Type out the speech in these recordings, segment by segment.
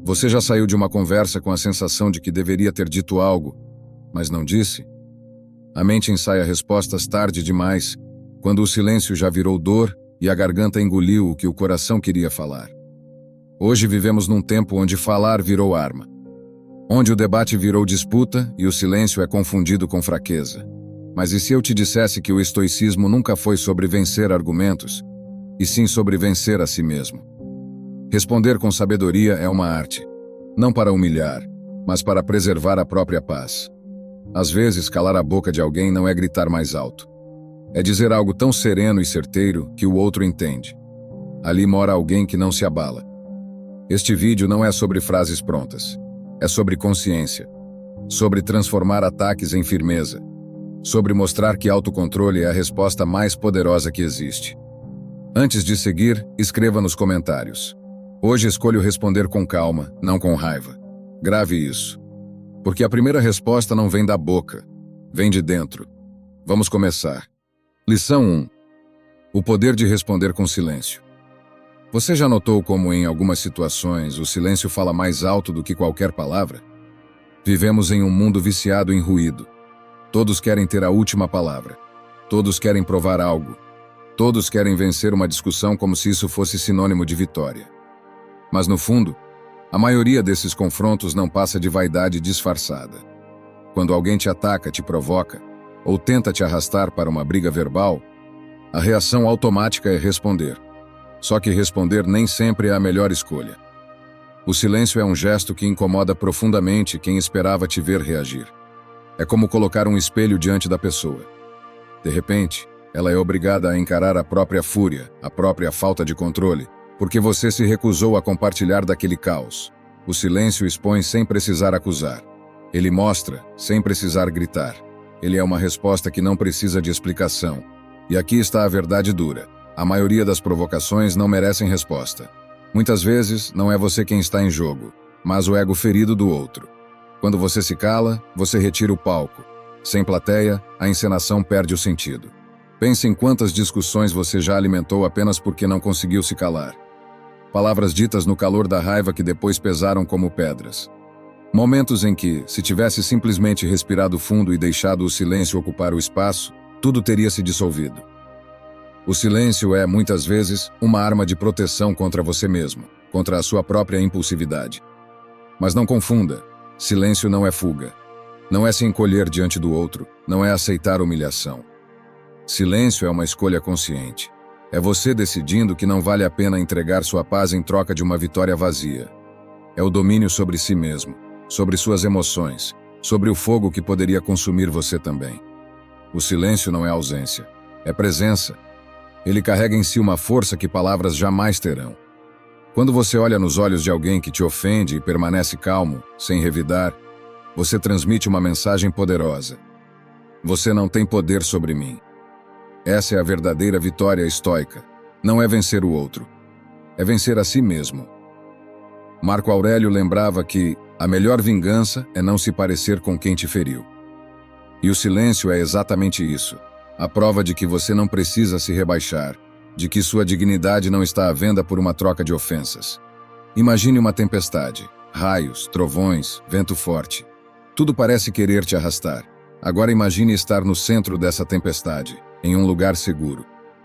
Você já saiu de uma conversa com a sensação de que deveria ter dito algo, mas não disse? A mente ensaia respostas tarde demais, quando o silêncio já virou dor e a garganta engoliu o que o coração queria falar. Hoje vivemos num tempo onde falar virou arma, onde o debate virou disputa e o silêncio é confundido com fraqueza. Mas e se eu te dissesse que o estoicismo nunca foi sobre vencer argumentos, e sim sobre vencer a si mesmo? Responder com sabedoria é uma arte, não para humilhar, mas para preservar a própria paz. Às vezes, calar a boca de alguém não é gritar mais alto. É dizer algo tão sereno e certeiro que o outro entende. Ali mora alguém que não se abala. Este vídeo não é sobre frases prontas. É sobre consciência. Sobre transformar ataques em firmeza. Sobre mostrar que autocontrole é a resposta mais poderosa que existe. Antes de seguir, escreva nos comentários: hoje escolho responder com calma, não com raiva. Grave isso. Porque a primeira resposta não vem da boca, vem de dentro. Vamos começar. Lição 1. O poder de responder com silêncio. Você já notou como em algumas situações o silêncio fala mais alto do que qualquer palavra? Vivemos em um mundo viciado em ruído. Todos querem ter a última palavra. Todos querem provar algo. Todos querem vencer uma discussão como se isso fosse sinônimo de vitória. Mas no fundo, a maioria desses confrontos não passa de vaidade disfarçada. Quando alguém te ataca, te provoca, ou tenta te arrastar para uma briga verbal, a reação automática é responder. Só que responder nem sempre é a melhor escolha. O silêncio é um gesto que incomoda profundamente quem esperava te ver reagir. É como colocar um espelho diante da pessoa. De repente, ela é obrigada a encarar a própria fúria, a própria falta de controle, porque você se recusou a compartilhar daquele caos. O silêncio expõe sem precisar acusar. Ele mostra, sem precisar gritar. Ele é uma resposta que não precisa de explicação. E aqui está a verdade dura. A maioria das provocações não merecem resposta. Muitas vezes, não é você quem está em jogo, mas o ego ferido do outro. Quando você se cala, você retira o palco. Sem plateia, a encenação perde o sentido. Pense em quantas discussões você já alimentou apenas porque não conseguiu se calar. Palavras ditas no calor da raiva que depois pesaram como pedras. Momentos em que, se tivesse simplesmente respirado fundo e deixado o silêncio ocupar o espaço, tudo teria se dissolvido. O silêncio é, muitas vezes, uma arma de proteção contra você mesmo, contra a sua própria impulsividade. Mas não confunda, silêncio não é fuga. Não é se encolher diante do outro, não é aceitar humilhação. Silêncio é uma escolha consciente. É você decidindo que não vale a pena entregar sua paz em troca de uma vitória vazia. É o domínio sobre si mesmo, sobre suas emoções, sobre o fogo que poderia consumir você também. O silêncio não é ausência, é presença. Ele carrega em si uma força que palavras jamais terão. Quando você olha nos olhos de alguém que te ofende e permanece calmo, sem revidar, você transmite uma mensagem poderosa. Você não tem poder sobre mim. Essa é a verdadeira vitória estoica. Não é vencer o outro. É vencer a si mesmo. Marco Aurélio lembrava que a melhor vingança é não se parecer com quem te feriu. E o silêncio é exatamente isso. A prova de que você não precisa se rebaixar, de que sua dignidade não está à venda por uma troca de ofensas. Imagine uma tempestade, raios, trovões, vento forte. Tudo parece querer te arrastar. Agora imagine estar no centro dessa tempestade, em um lugar seguro,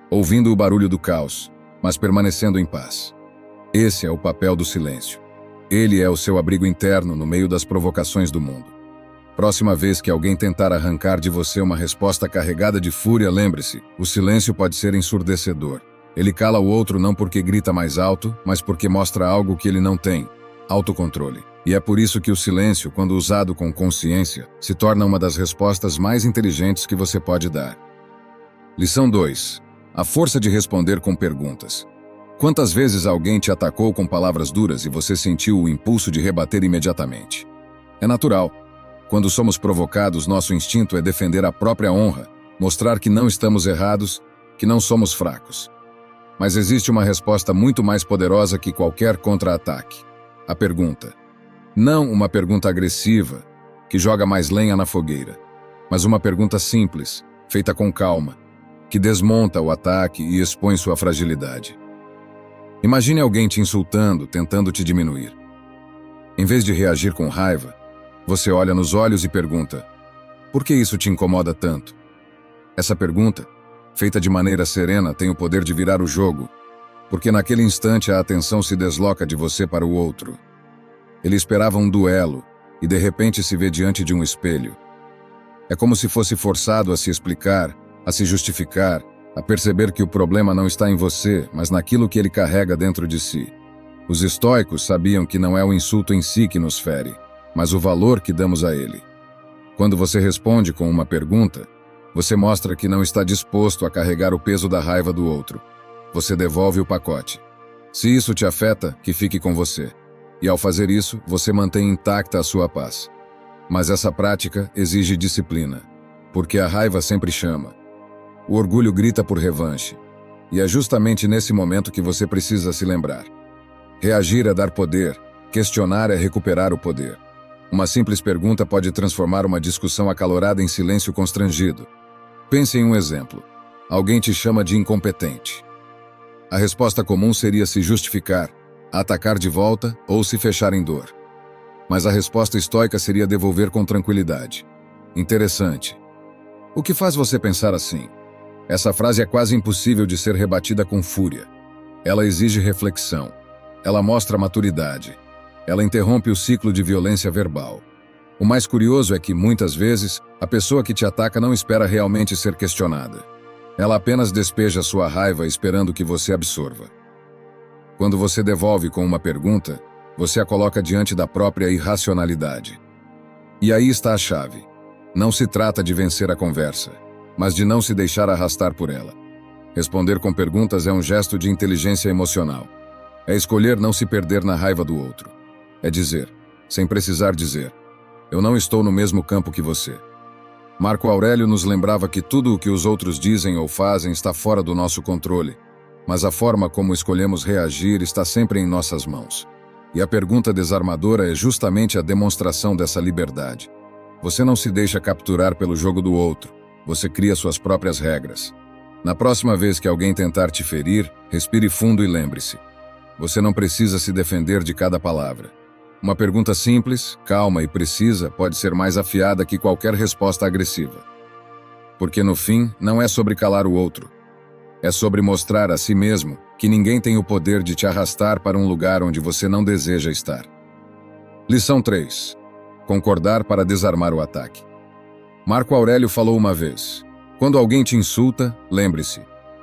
ouvindo o barulho do caos, mas permanecendo em paz. Esse é o papel do silêncio. Ele é o seu abrigo interno no meio das provocações do mundo. Próxima vez que alguém tentar arrancar de você uma resposta carregada de fúria, lembre-se, o silêncio pode ser ensurdecedor. Ele cala o outro não porque grita mais alto, mas porque mostra algo que ele não tem: autocontrole. E é por isso que o silêncio, quando usado com consciência, se torna uma das respostas mais inteligentes que você pode dar. Lição 2. A força de responder com perguntas. Quantas vezes alguém te atacou com palavras duras e você sentiu o impulso de rebater imediatamente? É natural. Quando somos provocados, nosso instinto é defender a própria honra, mostrar que não estamos errados, que não somos fracos. Mas existe uma resposta muito mais poderosa que qualquer contra-ataque. A pergunta. Não uma pergunta agressiva, que joga mais lenha na fogueira, mas uma pergunta simples, feita com calma, que desmonta o ataque e expõe sua fragilidade. Imagine alguém te insultando, tentando te diminuir. Em vez de reagir com raiva, você olha nos olhos e pergunta: por que isso te incomoda tanto? Essa pergunta, feita de maneira serena, tem o poder de virar o jogo, porque naquele instante a atenção se desloca de você para o outro. Ele esperava um duelo e de repente se vê diante de um espelho. É como se fosse forçado a se explicar, a se justificar, a perceber que o problema não está em você, mas naquilo que ele carrega dentro de si. Os estoicos sabiam que não é o insulto em si que nos fere, mas o valor que damos a ele. Quando você responde com uma pergunta, você mostra que não está disposto a carregar o peso da raiva do outro. Você devolve o pacote. Se isso te afeta, que fique com você. E ao fazer isso, você mantém intacta a sua paz. Mas essa prática exige disciplina, porque a raiva sempre chama. O orgulho grita por revanche. E é justamente nesse momento que você precisa se lembrar. Reagir é dar poder, questionar é recuperar o poder. Uma simples pergunta pode transformar uma discussão acalorada em silêncio constrangido. Pense em um exemplo. Alguém te chama de incompetente. A resposta comum seria se justificar, atacar de volta ou se fechar em dor. Mas a resposta estoica seria devolver com tranquilidade. Interessante. O que faz você pensar assim? Essa frase é quase impossível de ser rebatida com fúria. Ela exige reflexão. Ela mostra maturidade. Ela interrompe o ciclo de violência verbal. O mais curioso é que, muitas vezes, a pessoa que te ataca não espera realmente ser questionada. Ela apenas despeja sua raiva esperando que você absorva. Quando você devolve com uma pergunta, você a coloca diante da própria irracionalidade. E aí está a chave. Não se trata de vencer a conversa, mas de não se deixar arrastar por ela. Responder com perguntas é um gesto de inteligência emocional. É escolher não se perder na raiva do outro. É dizer, sem precisar dizer, eu não estou no mesmo campo que você. Marco Aurélio nos lembrava que tudo o que os outros dizem ou fazem está fora do nosso controle, mas a forma como escolhemos reagir está sempre em nossas mãos. E a pergunta desarmadora é justamente a demonstração dessa liberdade. Você não se deixa capturar pelo jogo do outro, você cria suas próprias regras. Na próxima vez que alguém tentar te ferir, respire fundo e lembre-se. Você não precisa se defender de cada palavra. Uma pergunta simples, calma e precisa pode ser mais afiada que qualquer resposta agressiva. Porque no fim, não é sobre calar o outro. É sobre mostrar a si mesmo que ninguém tem o poder de te arrastar para um lugar onde você não deseja estar. Lição 3. Concordar para desarmar o ataque. Marco Aurélio falou uma vez: quando alguém te insulta, lembre-se,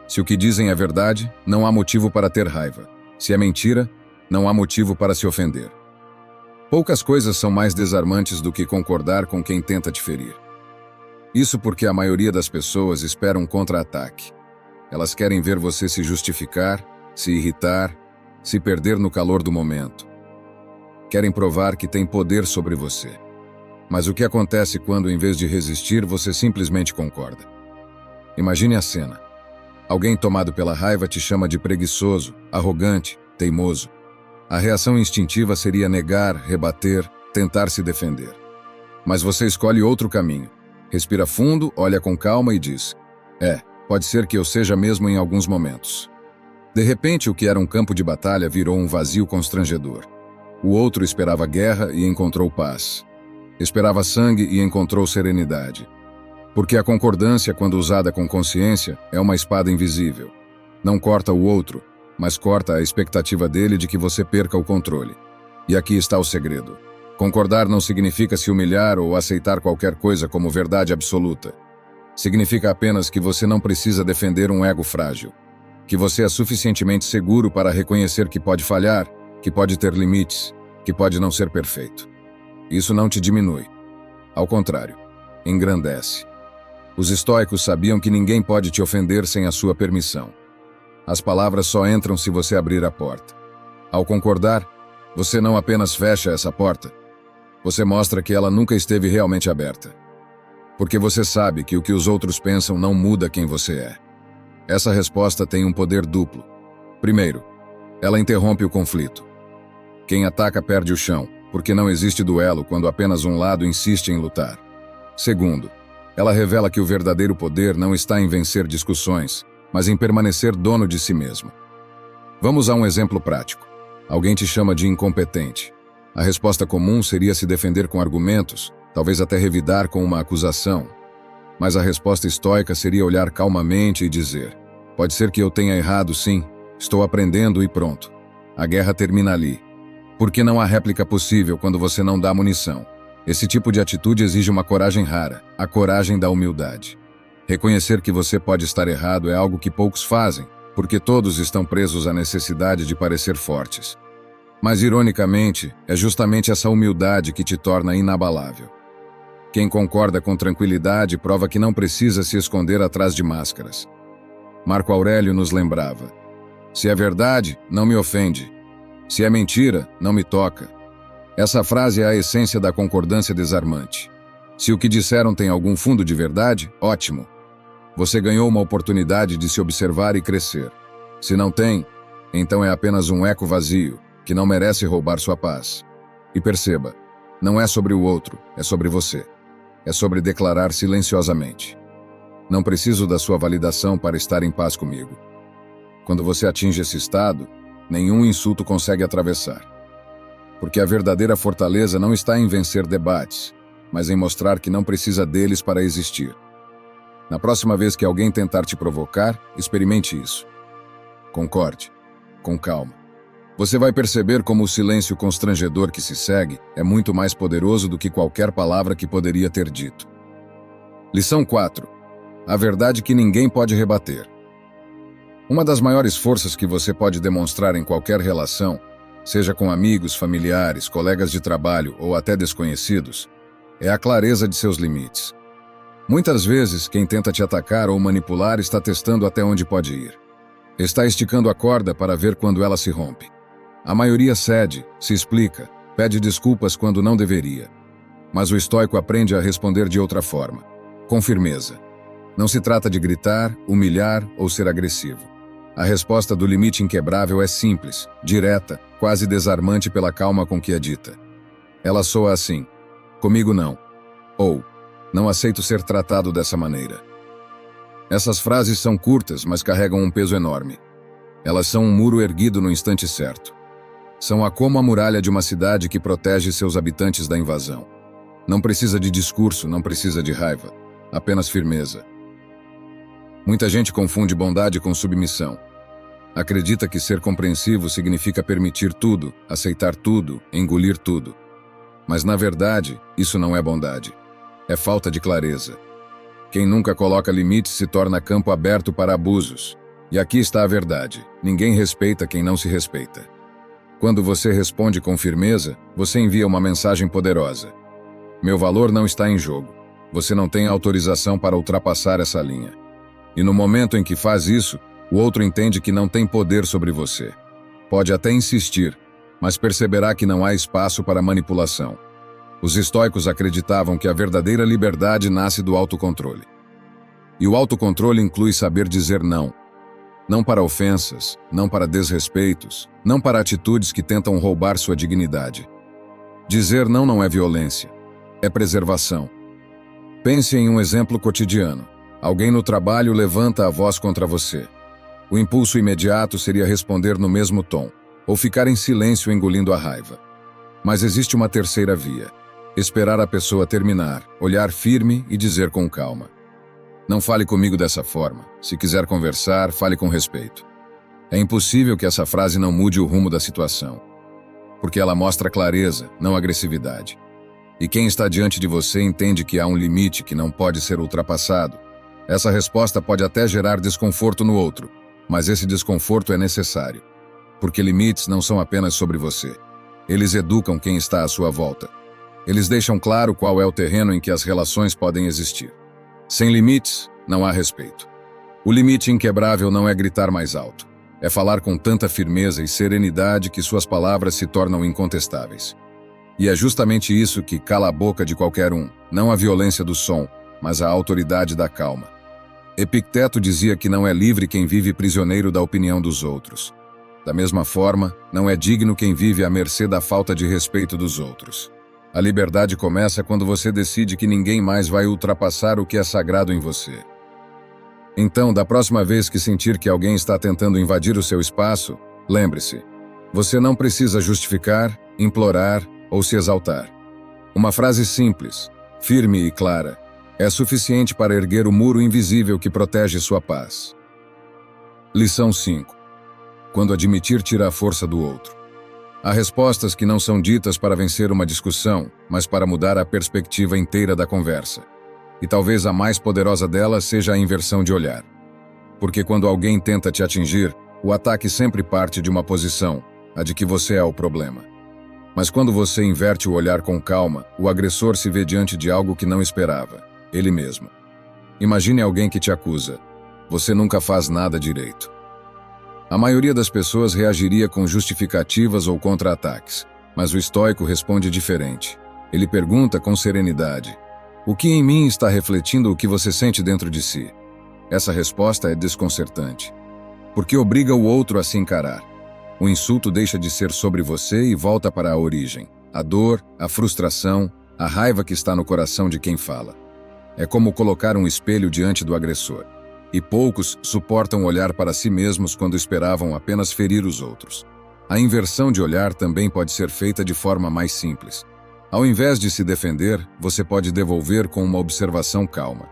se o que dizem é verdade, não há motivo para ter raiva. Se é mentira, não há motivo para se ofender. Poucas coisas são mais desarmantes do que concordar com quem tenta te ferir. Isso porque a maioria das pessoas espera um contra-ataque. Elas querem ver você se justificar, se irritar, se perder no calor do momento. Querem provar que tem poder sobre você. Mas o que acontece quando, em vez de resistir, você simplesmente concorda? Imagine a cena. Alguém tomado pela raiva te chama de preguiçoso, arrogante, teimoso. A reação instintiva seria negar, rebater, tentar se defender. Mas você escolhe outro caminho. Respira fundo, olha com calma e diz: pode ser que eu seja mesmo em alguns momentos. De repente, o que era um campo de batalha virou um vazio constrangedor. O outro esperava guerra e encontrou paz. Esperava sangue e encontrou serenidade. Porque a concordância, quando usada com consciência, é uma espada invisível. Não corta o outro, mas corta a expectativa dele de que você perca o controle. E aqui está o segredo. Concordar não significa se humilhar ou aceitar qualquer coisa como verdade absoluta. Significa apenas que você não precisa defender um ego frágil. Que você é suficientemente seguro para reconhecer que pode falhar, que pode ter limites, que pode não ser perfeito. Isso não te diminui. Ao contrário, engrandece. Os estoicos sabiam que ninguém pode te ofender sem a sua permissão. As palavras só entram se você abrir a porta. Ao concordar, você não apenas fecha essa porta, você mostra que ela nunca esteve realmente aberta. Porque você sabe que o que os outros pensam não muda quem você é. Essa resposta tem um poder duplo. Primeiro, ela interrompe o conflito. Quem ataca perde o chão, porque não existe duelo quando apenas um lado insiste em lutar. Segundo, ela revela que o verdadeiro poder não está em vencer discussões, mas em permanecer dono de si mesmo. Vamos a um exemplo prático. Alguém te chama de incompetente. A resposta comum seria se defender com argumentos, talvez até revidar com uma acusação. Mas a resposta estoica seria olhar calmamente e dizer: pode ser que eu tenha errado, sim, estou aprendendo e pronto. A guerra termina ali. Porque não há réplica possível quando você não dá munição. Esse tipo de atitude exige uma coragem rara, a coragem da humildade. Reconhecer que você pode estar errado é algo que poucos fazem, porque todos estão presos à necessidade de parecer fortes. Mas, ironicamente, é justamente essa humildade que te torna inabalável. Quem concorda com tranquilidade prova que não precisa se esconder atrás de máscaras. Marco Aurélio nos lembrava: se é verdade, não me ofende. Se é mentira, não me toca. Essa frase é a essência da concordância desarmante. Se o que disseram tem algum fundo de verdade, ótimo. Você ganhou uma oportunidade de se observar e crescer. Se não tem, então é apenas um eco vazio, que não merece roubar sua paz. E perceba, não é sobre o outro, é sobre você. É sobre declarar silenciosamente: não preciso da sua validação para estar em paz comigo. Quando você atinge esse estado, nenhum insulto consegue atravessar. Porque a verdadeira fortaleza não está em vencer debates, mas em mostrar que não precisa deles para existir. Na próxima vez que alguém tentar te provocar, experimente isso. Concorde, com calma. Você vai perceber como o silêncio constrangedor que se segue é muito mais poderoso do que qualquer palavra que poderia ter dito. Lição 4. A verdade que ninguém pode rebater. Uma das maiores forças que você pode demonstrar em qualquer relação, seja com amigos, familiares, colegas de trabalho ou até desconhecidos, é a clareza de seus limites. Muitas vezes, quem tenta te atacar ou manipular está testando até onde pode ir. Está esticando a corda para ver quando ela se rompe. A maioria cede, se explica, pede desculpas quando não deveria. Mas o estoico aprende a responder de outra forma, com firmeza. Não se trata de gritar, humilhar ou ser agressivo. A resposta do limite inquebrável é simples, direta, quase desarmante pela calma com que é dita. Ela soa assim: comigo não. Ou, não aceito ser tratado dessa maneira. Essas frases são curtas, mas carregam um peso enorme. Elas são um muro erguido no instante certo. São como a muralha de uma cidade que protege seus habitantes da invasão. Não precisa de discurso, não precisa de raiva. Apenas firmeza. Muita gente confunde bondade com submissão. Acredita que ser compreensivo significa permitir tudo, aceitar tudo, engolir tudo. Mas, na verdade, isso não é bondade. É falta de clareza. Quem nunca coloca limites se torna campo aberto para abusos. E aqui está a verdade: ninguém respeita quem não se respeita. Quando você responde com firmeza, você envia uma mensagem poderosa. Meu valor não está em jogo. Você não tem autorização para ultrapassar essa linha. E no momento em que faz isso, o outro entende que não tem poder sobre você. Pode até insistir, mas perceberá que não há espaço para manipulação. Os estoicos acreditavam que a verdadeira liberdade nasce do autocontrole. E o autocontrole inclui saber dizer não. Não para ofensas, não para desrespeitos, não para atitudes que tentam roubar sua dignidade. Dizer não é violência, é preservação. Pense em um exemplo cotidiano. Alguém no trabalho levanta a voz contra você. O impulso imediato seria responder no mesmo tom, ou ficar em silêncio engolindo a raiva. Mas existe uma terceira via: esperar a pessoa terminar, olhar firme e dizer com calma: não fale comigo dessa forma. Se quiser conversar, fale com respeito. É impossível que essa frase não mude o rumo da situação, porque ela mostra clareza, não agressividade. E quem está diante de você entende que há um limite que não pode ser ultrapassado. Essa resposta pode até gerar desconforto no outro, mas esse desconforto é necessário. Porque limites não são apenas sobre você. Eles educam quem está à sua volta. Eles deixam claro qual é o terreno em que as relações podem existir. Sem limites, não há respeito. O limite inquebrável não é gritar mais alto. É falar com tanta firmeza e serenidade que suas palavras se tornam incontestáveis. E é justamente isso que cala a boca de qualquer um, não a violência do som, mas a autoridade da calma. Epicteto dizia que não é livre quem vive prisioneiro da opinião dos outros. Da mesma forma, não é digno quem vive à mercê da falta de respeito dos outros. A liberdade começa quando você decide que ninguém mais vai ultrapassar o que é sagrado em você. Então, da próxima vez que sentir que alguém está tentando invadir o seu espaço, lembre-se: você não precisa justificar, implorar, ou se exaltar. Uma frase simples, firme e clara, é suficiente para erguer o muro invisível que protege sua paz. Lição 5. Quando admitir tira a força do outro. Há respostas que não são ditas para vencer uma discussão, mas para mudar a perspectiva inteira da conversa. E talvez a mais poderosa delas seja a inversão de olhar. Porque quando alguém tenta te atingir, o ataque sempre parte de uma posição, a de que você é o problema. Mas quando você inverte o olhar com calma, o agressor se vê diante de algo que não esperava, ele mesmo. Imagine alguém que te acusa. Você nunca faz nada direito. A maioria das pessoas reagiria com justificativas ou contra-ataques, mas o estoico responde diferente. Ele pergunta com serenidade: o que em mim está refletindo o que você sente dentro de si? Essa resposta é desconcertante, porque obriga o outro a se encarar. O insulto deixa de ser sobre você e volta para a origem, a dor, a frustração, a raiva que está no coração de quem fala. É como colocar um espelho diante do agressor. E poucos suportam olhar para si mesmos quando esperavam apenas ferir os outros. A inversão de olhar também pode ser feita de forma mais simples. Ao invés de se defender, você pode devolver com uma observação calma.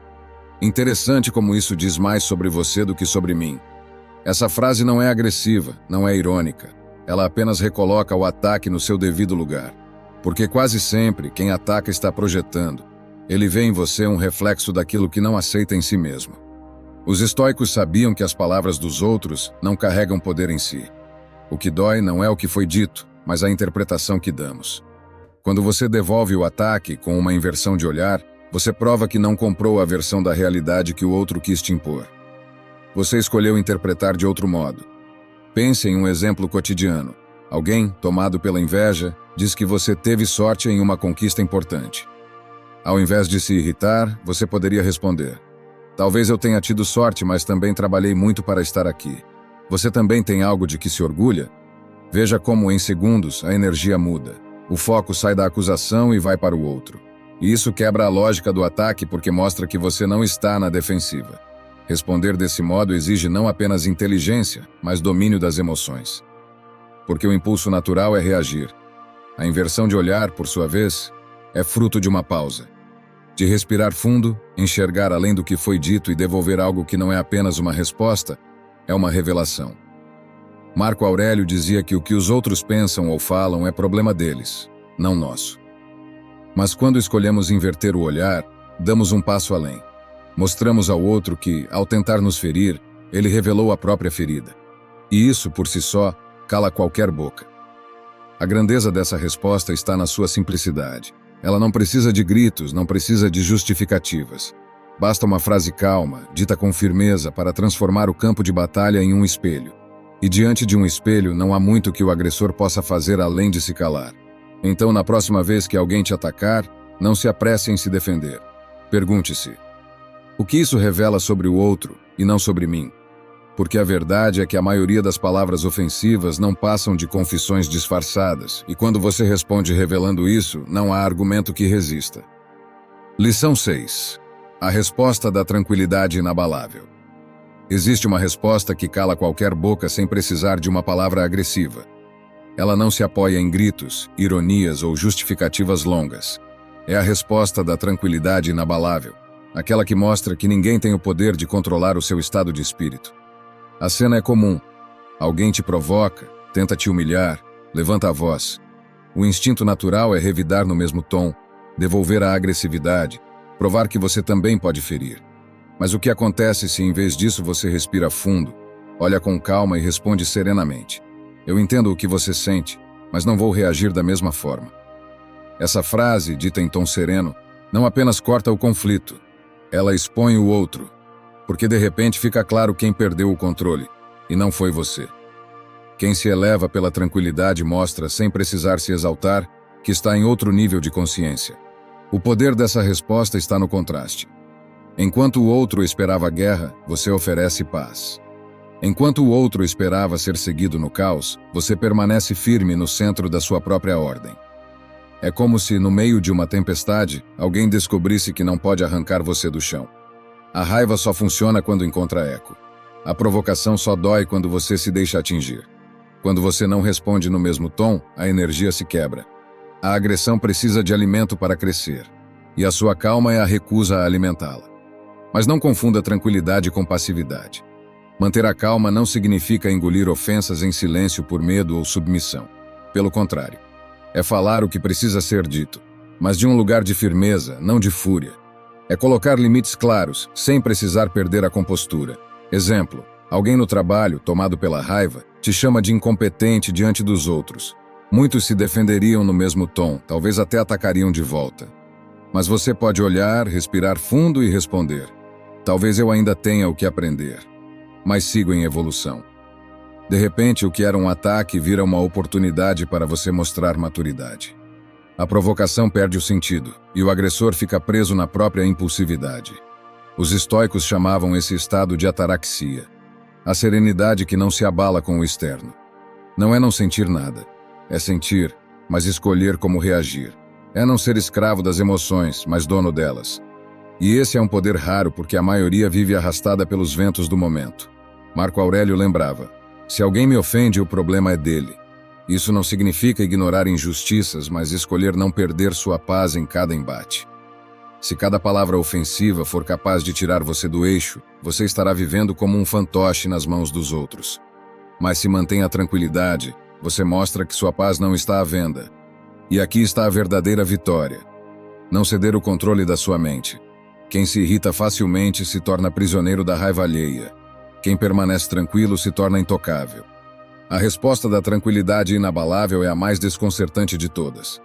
Interessante como isso diz mais sobre você do que sobre mim. Essa frase não é agressiva, não é irônica. Ela apenas recoloca o ataque no seu devido lugar. Porque quase sempre quem ataca está projetando. Ele vê em você um reflexo daquilo que não aceita em si mesmo. Os estoicos sabiam que as palavras dos outros não carregam poder em si. O que dói não é o que foi dito, mas a interpretação que damos. Quando você devolve o ataque com uma inversão de olhar, você prova que não comprou a versão da realidade que o outro quis te impor. Você escolheu interpretar de outro modo. Pense em um exemplo cotidiano. Alguém, tomado pela inveja, diz que você teve sorte em uma conquista importante. Ao invés de se irritar, você poderia responder: talvez eu tenha tido sorte, mas também trabalhei muito para estar aqui. Você também tem algo de que se orgulha? Veja como, em segundos, a energia muda. O foco sai da acusação e vai para o outro. E isso quebra a lógica do ataque porque mostra que você não está na defensiva. Responder desse modo exige não apenas inteligência, mas domínio das emoções. Porque o impulso natural é reagir. A inversão de olhar, por sua vez, é fruto de uma pausa. De respirar fundo, enxergar além do que foi dito e devolver algo que não é apenas uma resposta, é uma revelação. Marco Aurélio dizia que o que os outros pensam ou falam é problema deles, não nosso. Mas quando escolhemos inverter o olhar, damos um passo além. Mostramos ao outro que, ao tentar nos ferir, ele revelou a própria ferida. E isso, por si só, cala qualquer boca. A grandeza dessa resposta está na sua simplicidade. Ela não precisa de gritos, não precisa de justificativas. Basta uma frase calma, dita com firmeza, para transformar o campo de batalha em um espelho. E diante de um espelho não há muito que o agressor possa fazer além de se calar. Então, na próxima vez que alguém te atacar, não se apresse em se defender. Pergunte-se: o que isso revela sobre o outro e não sobre mim? Porque a verdade é que a maioria das palavras ofensivas não passam de confissões disfarçadas, e quando você responde revelando isso, não há argumento que resista. Lição 6. A resposta da tranquilidade inabalável. Existe uma resposta que cala qualquer boca sem precisar de uma palavra agressiva. Ela não se apoia em gritos, ironias ou justificativas longas. É a resposta da tranquilidade inabalável, aquela que mostra que ninguém tem o poder de controlar o seu estado de espírito. A cena é comum. Alguém te provoca, tenta te humilhar, levanta a voz. O instinto natural é revidar no mesmo tom, devolver a agressividade, provar que você também pode ferir. Mas o que acontece se, em vez disso, você respira fundo, olha com calma e responde serenamente: eu entendo o que você sente, mas não vou reagir da mesma forma. Essa frase, dita em tom sereno, não apenas corta o conflito, ela expõe o outro. Porque de repente fica claro quem perdeu o controle, e não foi você. Quem se eleva pela tranquilidade mostra, sem precisar se exaltar, que está em outro nível de consciência. O poder dessa resposta está no contraste. Enquanto o outro esperava guerra, você oferece paz. Enquanto o outro esperava ser seguido no caos, você permanece firme no centro da sua própria ordem. É como se, no meio de uma tempestade, alguém descobrisse que não pode arrancar você do chão. A raiva só funciona quando encontra eco. A provocação só dói quando você se deixa atingir. Quando você não responde no mesmo tom, a energia se quebra. A agressão precisa de alimento para crescer, e a sua calma é a recusa a alimentá-la. Mas não confunda tranquilidade com passividade. Manter a calma não significa engolir ofensas em silêncio por medo ou submissão. Pelo contrário, é falar o que precisa ser dito, mas de um lugar de firmeza, não de fúria. É colocar limites claros, sem precisar perder a compostura. Exemplo, alguém no trabalho, tomado pela raiva, te chama de incompetente diante dos outros. Muitos se defenderiam no mesmo tom, talvez até atacariam de volta. Mas você pode olhar, respirar fundo e responder: talvez eu ainda tenha o que aprender, mas sigo em evolução. De repente, o que era um ataque vira uma oportunidade para você mostrar maturidade. A provocação perde o sentido, e o agressor fica preso na própria impulsividade. Os estoicos chamavam esse estado de ataraxia, a serenidade que não se abala com o externo. Não é não sentir nada, é sentir, mas escolher como reagir. É não ser escravo das emoções, mas dono delas. E esse é um poder raro porque a maioria vive arrastada pelos ventos do momento. Marco Aurélio lembrava: se alguém me ofende, o problema é dele. Isso não significa ignorar injustiças, mas escolher não perder sua paz em cada embate. Se cada palavra ofensiva for capaz de tirar você do eixo, você estará vivendo como um fantoche nas mãos dos outros. Mas se mantém a tranquilidade, você mostra que sua paz não está à venda. E aqui está a verdadeira vitória. Não ceder o controle da sua mente. Quem se irrita facilmente se torna prisioneiro da raiva alheia. Quem permanece tranquilo se torna intocável. A resposta da tranquilidade inabalável é a mais desconcertante de todas.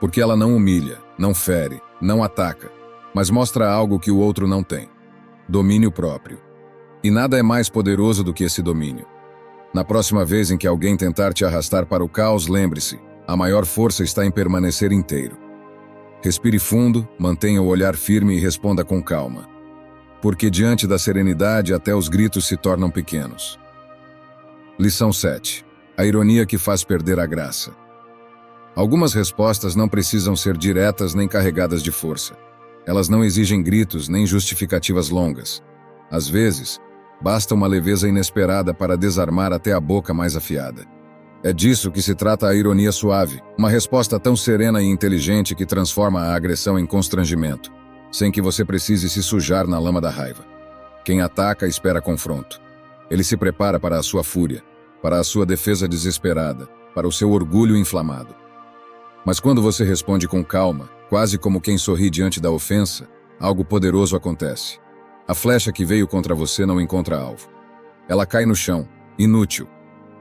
Porque ela não humilha, não fere, não ataca, mas mostra algo que o outro não tem: domínio próprio. E nada é mais poderoso do que esse domínio. Na próxima vez em que alguém tentar te arrastar para o caos, lembre-se: a maior força está em permanecer inteiro. Respire fundo, mantenha o olhar firme e responda com calma. Porque diante da serenidade até os gritos se tornam pequenos. Lição 7. A ironia que faz perder a graça. Algumas respostas não precisam ser diretas nem carregadas de força. Elas não exigem gritos nem justificativas longas. Às vezes, basta uma leveza inesperada para desarmar até a boca mais afiada. É disso que se trata a ironia suave, uma resposta tão serena e inteligente que transforma a agressão em constrangimento, sem que você precise se sujar na lama da raiva. Quem ataca espera confronto. Ele se prepara para a sua fúria, para a sua defesa desesperada, para o seu orgulho inflamado. Mas quando você responde com calma, quase como quem sorri diante da ofensa, algo poderoso acontece. A flecha que veio contra você não encontra alvo. Ela cai no chão, inútil.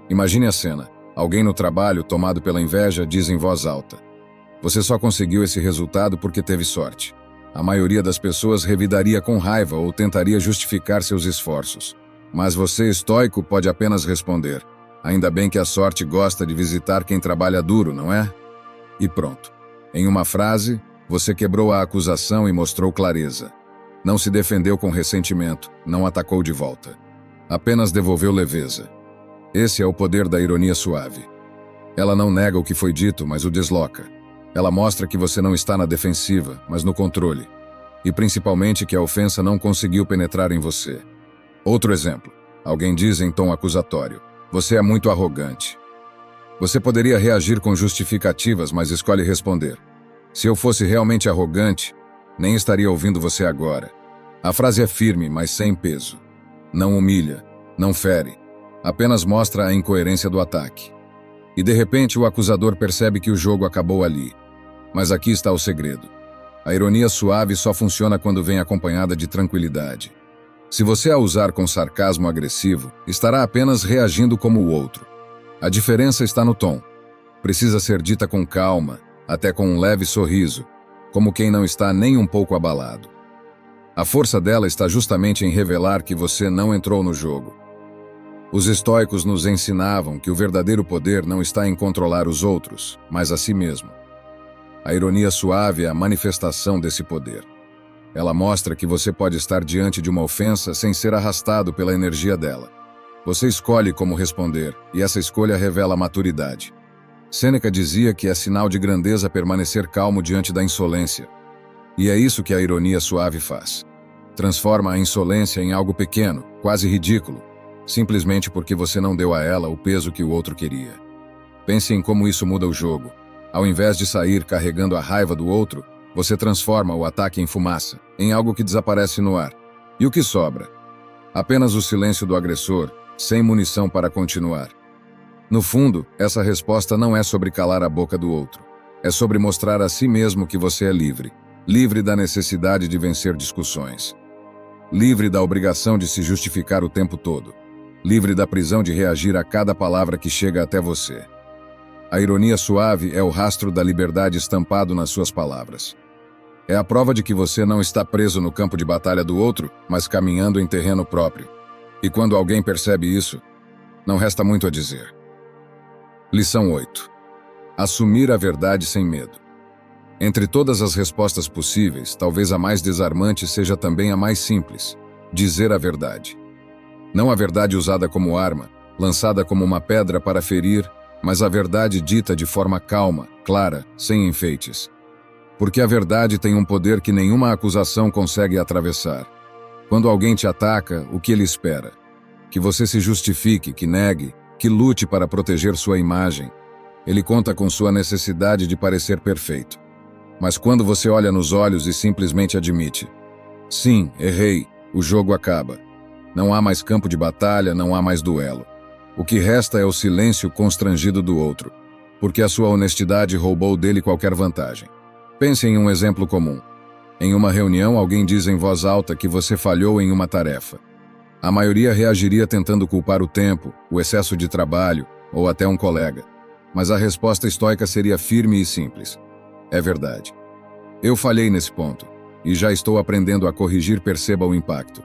Imagine a cena. Alguém no trabalho, tomado pela inveja, diz em voz alta: você só conseguiu esse resultado porque teve sorte. A maioria das pessoas revidaria com raiva ou tentaria justificar seus esforços. Mas você, estoico, pode apenas responder: ainda bem que a sorte gosta de visitar quem trabalha duro, não é? E pronto. Em uma frase, você quebrou a acusação e mostrou clareza. Não se defendeu com ressentimento, não atacou de volta. Apenas devolveu leveza. Esse é o poder da ironia suave. Ela não nega o que foi dito, mas o desloca. Ela mostra que você não está na defensiva, mas no controle. E principalmente que a ofensa não conseguiu penetrar em você. Outro exemplo. Alguém diz em tom acusatório: você é muito arrogante. Você poderia reagir com justificativas, mas escolhe responder: se eu fosse realmente arrogante, nem estaria ouvindo você agora. A frase é firme, mas sem peso. Não humilha, não fere. Apenas mostra a incoerência do ataque. E de repente o acusador percebe que o jogo acabou ali. Mas aqui está o segredo. A ironia suave só funciona quando vem acompanhada de tranquilidade. Se você a usar com sarcasmo agressivo, estará apenas reagindo como o outro. A diferença está no tom. Precisa ser dita com calma, até com um leve sorriso, como quem não está nem um pouco abalado. A força dela está justamente em revelar que você não entrou no jogo. Os estoicos nos ensinavam que o verdadeiro poder não está em controlar os outros, mas a si mesmo. A ironia suave é a manifestação desse poder. Ela mostra que você pode estar diante de uma ofensa sem ser arrastado pela energia dela. Você escolhe como responder, e essa escolha revela maturidade. Sêneca dizia que é sinal de grandeza permanecer calmo diante da insolência. E é isso que a ironia suave faz. Transforma a insolência em algo pequeno, quase ridículo, simplesmente porque você não deu a ela o peso que o outro queria. Pense em como isso muda o jogo. Ao invés de sair carregando a raiva do outro, você transforma o ataque em fumaça, em algo que desaparece no ar. E o que sobra? Apenas o silêncio do agressor, sem munição para continuar. No fundo, essa resposta não é sobre calar a boca do outro. É sobre mostrar a si mesmo que você é livre. Livre da necessidade de vencer discussões. Livre da obrigação de se justificar o tempo todo. Livre da prisão de reagir a cada palavra que chega até você. A ironia suave é o rastro da liberdade estampado nas suas palavras. É a prova de que você não está preso no campo de batalha do outro, mas caminhando em terreno próprio. E quando alguém percebe isso, não resta muito a dizer. Lição 8. Assumir a verdade sem medo. Entre todas as respostas possíveis, talvez a mais desarmante seja também a mais simples: dizer a verdade. Não a verdade usada como arma, lançada como uma pedra para ferir, mas a verdade dita de forma calma, clara, sem enfeites. Porque a verdade tem um poder que nenhuma acusação consegue atravessar. Quando alguém te ataca, o que ele espera? Que você se justifique, que negue, que lute para proteger sua imagem. Ele conta com sua necessidade de parecer perfeito. Mas quando você olha nos olhos e simplesmente admite: sim, errei, o jogo acaba. Não há mais campo de batalha, não há mais duelo. O que resta é o silêncio constrangido do outro, porque a sua honestidade roubou dele qualquer vantagem. Pense em um exemplo comum. Em uma reunião, alguém diz em voz alta que você falhou em uma tarefa. A maioria reagiria tentando culpar o tempo, o excesso de trabalho ou até um colega. Mas a resposta estoica seria firme e simples: é verdade. Eu falhei nesse ponto, e já estou aprendendo a corrigir. Perceba o impacto.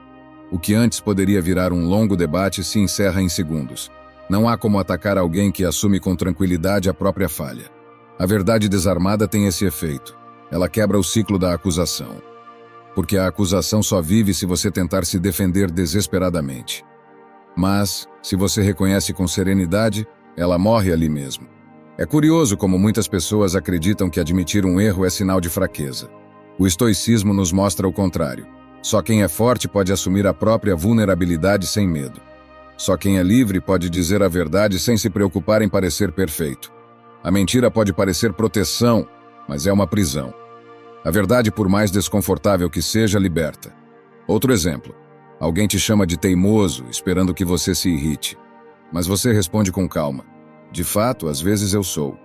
O que antes poderia virar um longo debate se encerra em segundos. Não há como atacar alguém que assume com tranquilidade a própria falha. A verdade desarmada tem esse efeito. Ela quebra o ciclo da acusação. Porque a acusação só vive se você tentar se defender desesperadamente. Mas, se você reconhece com serenidade, ela morre ali mesmo. É curioso como muitas pessoas acreditam que admitir um erro é sinal de fraqueza. O estoicismo nos mostra o contrário. Só quem é forte pode assumir a própria vulnerabilidade sem medo. Só quem é livre pode dizer a verdade sem se preocupar em parecer perfeito. A mentira pode parecer proteção, mas é uma prisão. A verdade, por mais desconfortável que seja, liberta. Outro exemplo. Alguém te chama de teimoso, esperando que você se irrite. Mas você responde com calma: de fato, às vezes eu sou.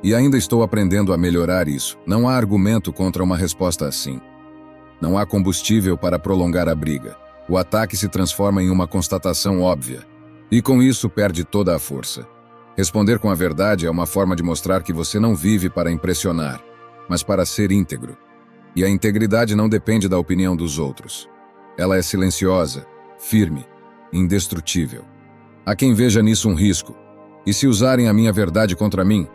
E ainda estou aprendendo a melhorar isso. Não há argumento contra uma resposta assim. Não há combustível para prolongar a briga. O ataque se transforma em uma constatação óbvia. E com isso perde toda a força. Responder com a verdade é uma forma de mostrar que você não vive para impressionar, mas para ser íntegro. E a integridade não depende da opinião dos outros. Ela é silenciosa, firme, indestrutível. Há quem veja nisso um risco. E se usarem a minha verdade contra mim?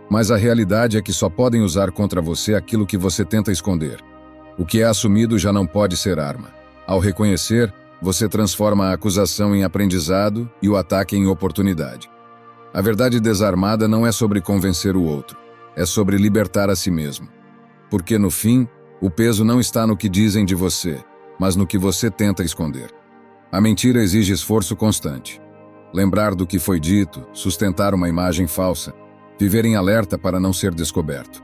Mas a realidade é que só podem usar contra você aquilo que você tenta esconder. O que é assumido já não pode ser arma. Ao reconhecer, você transforma a acusação em aprendizado e o ataque em oportunidade. A verdade desarmada não é sobre convencer o outro. É sobre libertar a si mesmo. Porque, no fim, o peso não está no que dizem de você, mas no que você tenta esconder. A mentira exige esforço constante. Lembrar do que foi dito, sustentar uma imagem falsa, viver em alerta para não ser descoberto.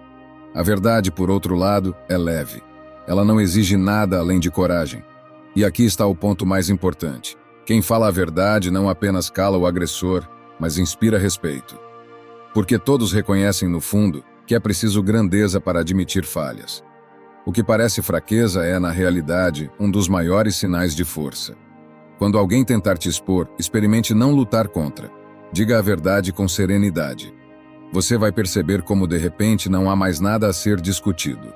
A verdade, por outro lado, é leve. Ela não exige nada além de coragem. E aqui está o ponto mais importante. Quem fala a verdade não apenas cala o agressor, mas inspira respeito. Porque todos reconhecem, no fundo, que é preciso grandeza para admitir falhas. O que parece fraqueza é, na realidade, um dos maiores sinais de força. Quando alguém tentar te expor, experimente não lutar contra. Diga a verdade com serenidade. Você vai perceber como, de repente, não há mais nada a ser discutido.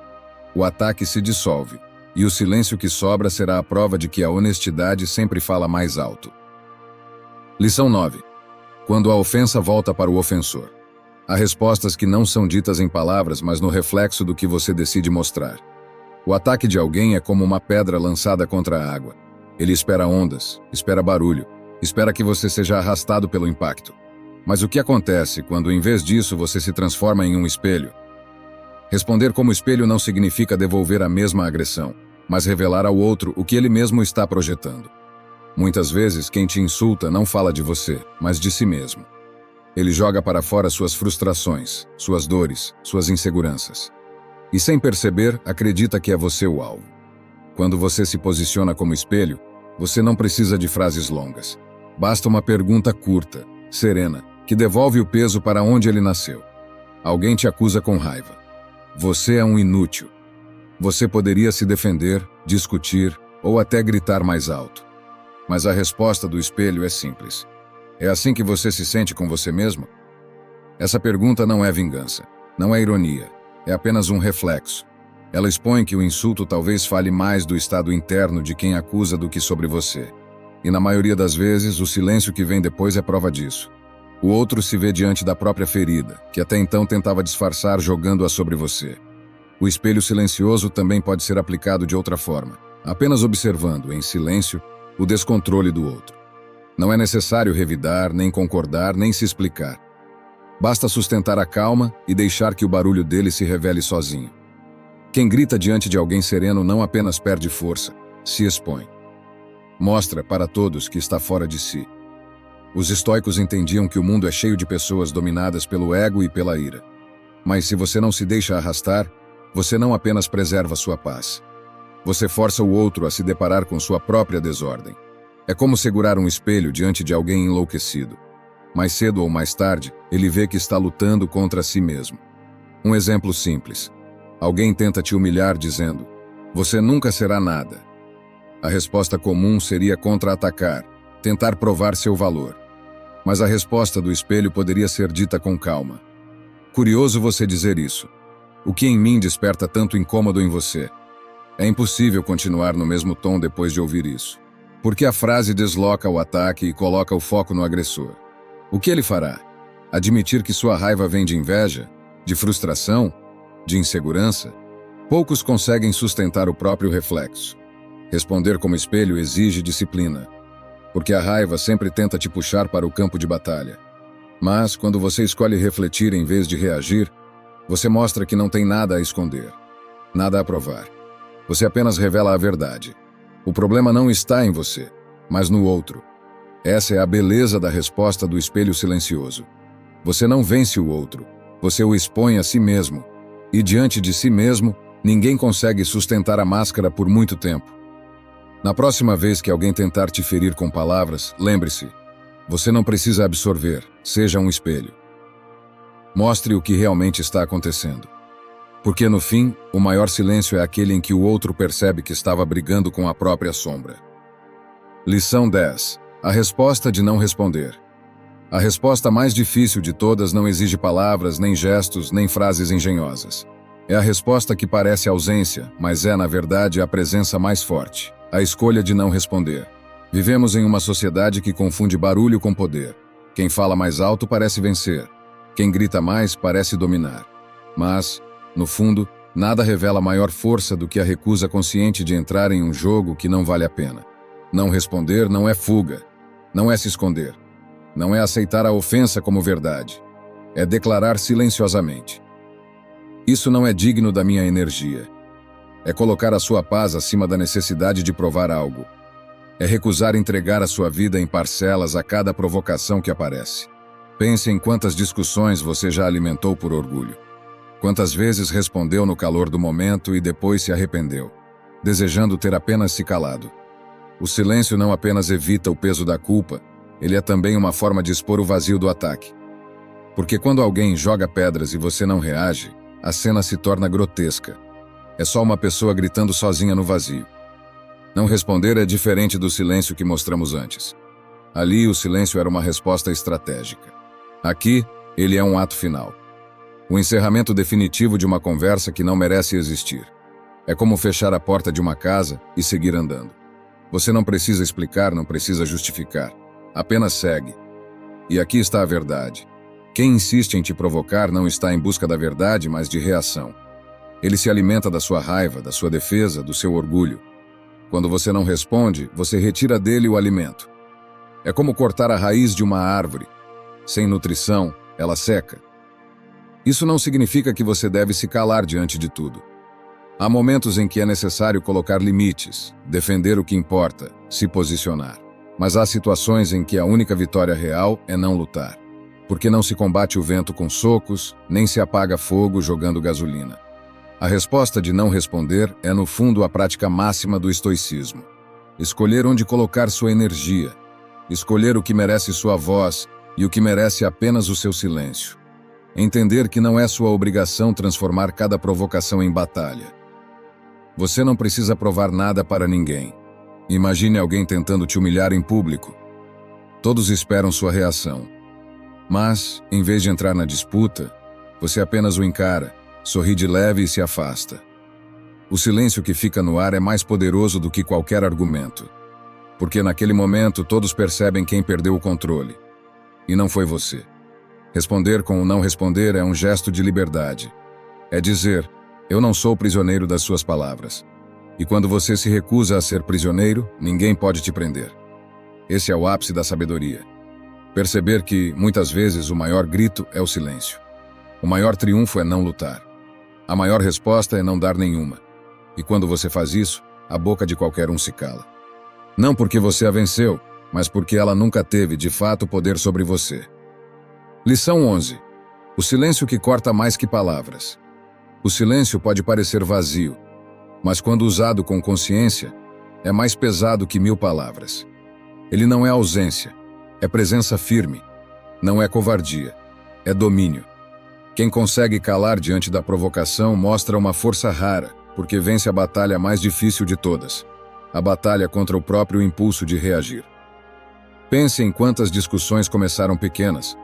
O ataque se dissolve, e o silêncio que sobra será a prova de que a honestidade sempre fala mais alto. Lição 9. Quando a ofensa volta para o ofensor. Há respostas que não são ditas em palavras, mas no reflexo do que você decide mostrar. O ataque de alguém é como uma pedra lançada contra a água. Ele espera ondas, espera barulho, espera que você seja arrastado pelo impacto. Mas o que acontece quando, em vez disso, você se transforma em um espelho? Responder como espelho não significa devolver a mesma agressão, mas revelar ao outro o que ele mesmo está projetando. Muitas vezes, quem te insulta não fala de você, mas de si mesmo. Ele joga para fora suas frustrações, suas dores, suas inseguranças. E sem perceber, acredita que é você o alvo. Quando você se posiciona como espelho, você não precisa de frases longas. Basta uma pergunta curta, serena, que devolve o peso para onde ele nasceu. Alguém te acusa com raiva. Você é um inútil. Você poderia se defender, discutir ou até gritar mais alto. Mas a resposta do espelho é simples. É assim que você se sente com você mesmo? Essa pergunta não é vingança, não é ironia, é apenas um reflexo. Ela expõe que o insulto talvez fale mais do estado interno de quem acusa do que sobre você. E na maioria das vezes, o silêncio que vem depois é prova disso. O outro se vê diante da própria ferida, que até então tentava disfarçar jogando-a sobre você. O espelho silencioso também pode ser aplicado de outra forma, apenas observando, em silêncio, o descontrole do outro. Não é necessário revidar, nem concordar, nem se explicar. Basta sustentar a calma e deixar que o barulho dele se revele sozinho. Quem grita diante de alguém sereno não apenas perde força, se expõe. Mostra para todos que está fora de si. Os estoicos entendiam que o mundo é cheio de pessoas dominadas pelo ego e pela ira. Mas se você não se deixa arrastar, você não apenas preserva sua paz. Você força o outro a se deparar com sua própria desordem. É como segurar um espelho diante de alguém enlouquecido. Mais cedo ou mais tarde, ele vê que está lutando contra si mesmo. Um exemplo simples. Alguém tenta te humilhar dizendo: "Você nunca será nada." A resposta comum seria contra-atacar, tentar provar seu valor. Mas a resposta do espelho poderia ser dita com calma. Curioso você dizer isso. O que em mim desperta tanto incômodo em você? É impossível continuar no mesmo tom depois de ouvir isso. Porque a frase desloca o ataque e coloca o foco no agressor. O que ele fará? Admitir que sua raiva vem de inveja, de frustração, de insegurança? Poucos conseguem sustentar o próprio reflexo. Responder como espelho exige disciplina, porque a raiva sempre tenta te puxar para o campo de batalha. Mas, quando você escolhe refletir em vez de reagir, você mostra que não tem nada a esconder, nada a provar. Você apenas revela a verdade. O problema não está em você, mas no outro. Essa é a beleza da resposta do espelho silencioso. Você não vence o outro, você o expõe a si mesmo. E diante de si mesmo, ninguém consegue sustentar a máscara por muito tempo. Na próxima vez que alguém tentar te ferir com palavras, lembre-se, você não precisa absorver, seja um espelho. Mostre o que realmente está acontecendo. Porque no fim, o maior silêncio é aquele em que o outro percebe que estava brigando com a própria sombra. Lição 10. A resposta de não responder. A resposta mais difícil de todas não exige palavras, nem gestos, nem frases engenhosas. É a resposta que parece ausência, mas é, na verdade, a presença mais forte. A escolha de não responder. Vivemos em uma sociedade que confunde barulho com poder. Quem fala mais alto parece vencer. Quem grita mais parece dominar. Mas, no fundo, nada revela maior força do que a recusa consciente de entrar em um jogo que não vale a pena. Não responder não é fuga, não é se esconder, não é aceitar a ofensa como verdade. É declarar silenciosamente: "Isso não é digno da minha energia." É colocar a sua paz acima da necessidade de provar algo. É recusar entregar a sua vida em parcelas a cada provocação que aparece. Pense em quantas discussões você já alimentou por orgulho. Quantas vezes respondeu no calor do momento e depois se arrependeu, desejando ter apenas se calado. O silêncio não apenas evita o peso da culpa, ele é também uma forma de expor o vazio do ataque. Porque quando alguém joga pedras e você não reage, a cena se torna grotesca. É só uma pessoa gritando sozinha no vazio. Não responder é diferente do silêncio que mostramos antes. Ali, o silêncio era uma resposta estratégica. Aqui, ele é um ato final. O encerramento definitivo de uma conversa que não merece existir. É como fechar a porta de uma casa e seguir andando. Você não precisa explicar, não precisa justificar. Apenas segue. E aqui está a verdade. Quem insiste em te provocar não está em busca da verdade, mas de reação. Ele se alimenta da sua raiva, da sua defesa, do seu orgulho. Quando você não responde, você retira dele o alimento. É como cortar a raiz de uma árvore. Sem nutrição, ela seca. Isso não significa que você deve se calar diante de tudo. Há momentos em que é necessário colocar limites, defender o que importa, se posicionar. Mas há situações em que a única vitória real é não lutar. Porque não se combate o vento com socos, nem se apaga fogo jogando gasolina. A resposta de não responder é, no fundo, a prática máxima do estoicismo. Escolher onde colocar sua energia, escolher o que merece sua voz e o que merece apenas o seu silêncio. Entender que não é sua obrigação transformar cada provocação em batalha. Você não precisa provar nada para ninguém. Imagine alguém tentando te humilhar em público. Todos esperam sua reação. Mas, em vez de entrar na disputa, você apenas o encara, sorri de leve e se afasta. O silêncio que fica no ar é mais poderoso do que qualquer argumento. Porque naquele momento todos percebem quem perdeu o controle. E não foi você. Responder com o não responder é um gesto de liberdade. É dizer, eu não sou prisioneiro das suas palavras. E quando você se recusa a ser prisioneiro, ninguém pode te prender. Esse é o ápice da sabedoria. Perceber que, muitas vezes, o maior grito é o silêncio. O maior triunfo é não lutar. A maior resposta é não dar nenhuma. E quando você faz isso, a boca de qualquer um se cala. Não porque você a venceu, mas porque ela nunca teve, de fato, poder sobre você. Lição 11. O silêncio que corta mais que palavras. O silêncio pode parecer vazio, mas quando usado com consciência, é mais pesado que 1000 palavras. Ele não é ausência, é presença firme. Não é covardia, é domínio. Quem consegue calar diante da provocação mostra uma força rara, porque vence a batalha mais difícil de todas, a batalha contra o próprio impulso de reagir. Pense em quantas discussões começaram pequenas,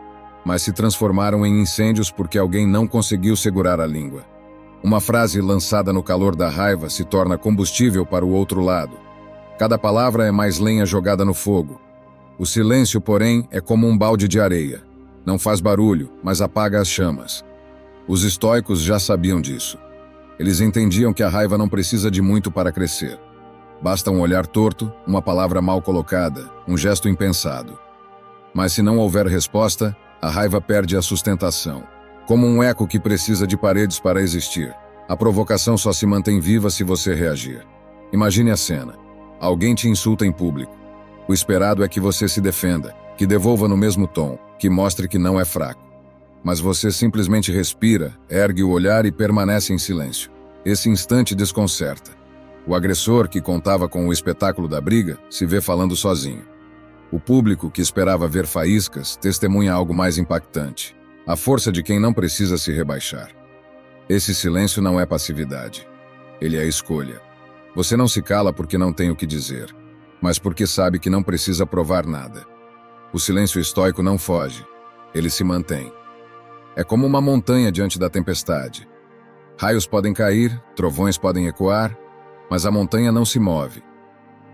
mas se transformaram em incêndios porque alguém não conseguiu segurar a língua. Uma frase lançada no calor da raiva se torna combustível para o outro lado. Cada palavra é mais lenha jogada no fogo. O silêncio, porém, é como um balde de areia. Não faz barulho, mas apaga as chamas. Os estoicos já sabiam disso. Eles entendiam que a raiva não precisa de muito para crescer. Basta um olhar torto, uma palavra mal colocada, um gesto impensado. Mas se não houver resposta, a raiva perde a sustentação. Como um eco que precisa de paredes para existir. A provocação só se mantém viva se você reagir. Imagine a cena. Alguém te insulta em público. O esperado é que você se defenda, que devolva no mesmo tom, que mostre que não é fraco. Mas você simplesmente respira, ergue o olhar e permanece em silêncio. Esse instante desconcerta. O agressor, que contava com o espetáculo da briga, se vê falando sozinho. O público, que esperava ver faíscas, testemunha algo mais impactante. A força de quem não precisa se rebaixar. Esse silêncio não é passividade. Ele é escolha. Você não se cala porque não tem o que dizer, mas porque sabe que não precisa provar nada. O silêncio estoico não foge. Ele se mantém. É como uma montanha diante da tempestade. Raios podem cair, trovões podem ecoar, mas a montanha não se move.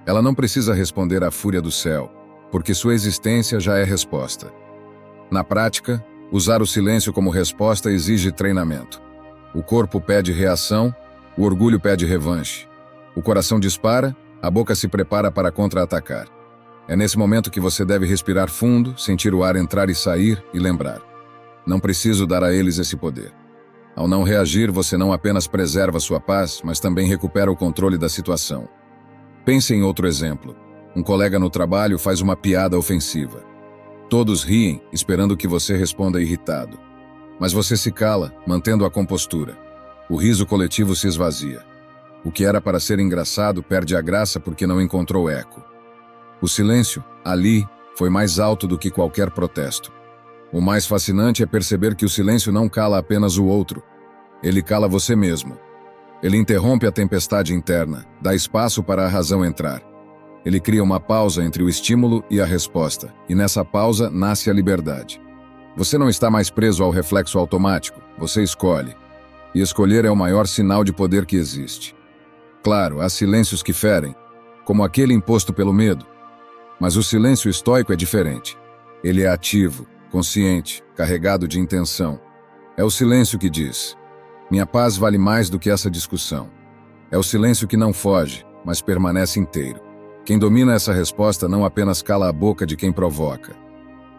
Ela não precisa responder à fúria do céu, porque sua existência já é resposta. Na prática, usar o silêncio como resposta exige treinamento. O corpo pede reação, o orgulho pede revanche. O coração dispara, a boca se prepara para contra-atacar. É nesse momento que você deve respirar fundo, sentir o ar entrar e sair e lembrar. Não preciso dar a eles esse poder. Ao não reagir, você não apenas preserva sua paz, mas também recupera o controle da situação. Pense em outro exemplo. Um colega no trabalho faz uma piada ofensiva. Todos riem, esperando que você responda irritado. Mas você se cala, mantendo a compostura. O riso coletivo se esvazia. O que era para ser engraçado perde a graça porque não encontrou eco. O silêncio, ali, foi mais alto do que qualquer protesto. O mais fascinante é perceber que o silêncio não cala apenas o outro. Ele cala você mesmo. Ele interrompe a tempestade interna, dá espaço para a razão entrar. Ele cria uma pausa entre o estímulo e a resposta, e nessa pausa nasce a liberdade. Você não está mais preso ao reflexo automático, você escolhe. E escolher é o maior sinal de poder que existe. Claro, há silêncios que ferem, como aquele imposto pelo medo. Mas o silêncio estoico é diferente. Ele é ativo, consciente, carregado de intenção. É o silêncio que diz: minha paz vale mais do que essa discussão. É o silêncio que não foge, mas permanece inteiro. Quem domina essa resposta não apenas cala a boca de quem provoca.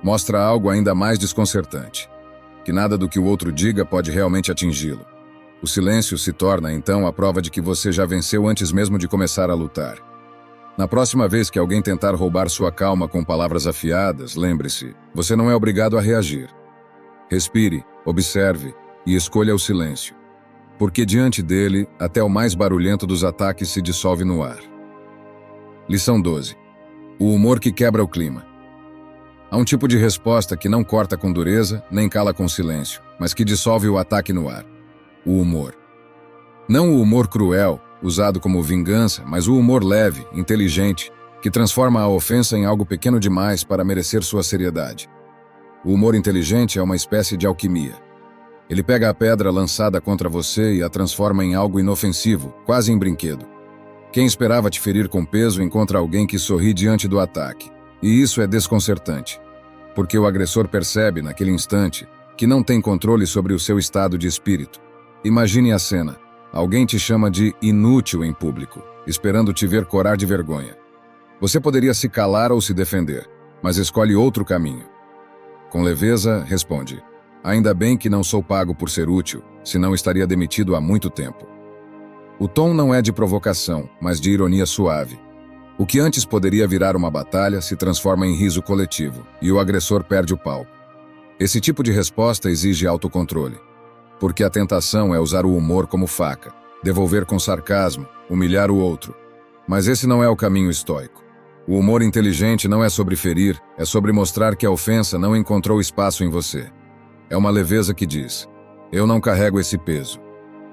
Mostra algo ainda mais desconcertante. Que nada do que o outro diga pode realmente atingi-lo. O silêncio se torna, então, a prova de que você já venceu antes mesmo de começar a lutar. Na próxima vez que alguém tentar roubar sua calma com palavras afiadas, lembre-se, você não é obrigado a reagir. Respire, observe e escolha o silêncio. Porque diante dele, até o mais barulhento dos ataques se dissolve no ar. Lição 12. O humor que quebra o clima. Há um tipo de resposta que não corta com dureza, nem cala com silêncio, mas que dissolve o ataque no ar. O humor. Não o humor cruel, usado como vingança, mas o humor leve, inteligente, que transforma a ofensa em algo pequeno demais para merecer sua seriedade. O humor inteligente é uma espécie de alquimia. Ele pega a pedra lançada contra você e a transforma em algo inofensivo, quase em brinquedo. Quem esperava te ferir com peso encontra alguém que sorri diante do ataque. E isso é desconcertante, porque o agressor percebe, naquele instante, que não tem controle sobre o seu estado de espírito. Imagine a cena. Alguém te chama de inútil em público, esperando te ver corar de vergonha. Você poderia se calar ou se defender, mas escolhe outro caminho. Com leveza, responde: ainda bem que não sou pago por ser útil, senão estaria demitido há muito tempo. O tom não é de provocação, mas de ironia suave. O que antes poderia virar uma batalha se transforma em riso coletivo, e o agressor perde o palco. Esse tipo de resposta exige autocontrole, porque a tentação é usar o humor como faca, devolver com sarcasmo, humilhar o outro. Mas esse não é o caminho estoico. O humor inteligente não é sobre ferir, é sobre mostrar que a ofensa não encontrou espaço em você. É uma leveza que diz: eu não carrego esse peso.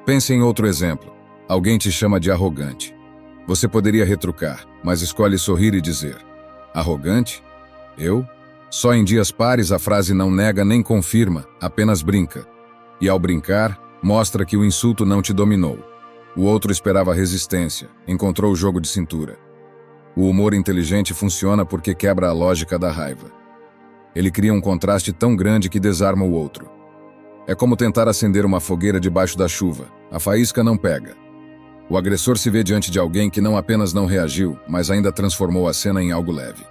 Pense em outro exemplo. Alguém te chama de arrogante. Você poderia retrucar, mas escolhe sorrir e dizer: arrogante? Eu? Só em dias pares a frase não nega nem confirma, apenas brinca. E ao brincar, mostra que o insulto não te dominou. O outro esperava resistência, encontrou o jogo de cintura. O humor inteligente funciona porque quebra a lógica da raiva. Ele cria um contraste tão grande que desarma o outro. É como tentar acender uma fogueira debaixo da chuva. A faísca não pega. O agressor se vê diante de alguém que não apenas não reagiu, mas ainda transformou a cena em algo leve.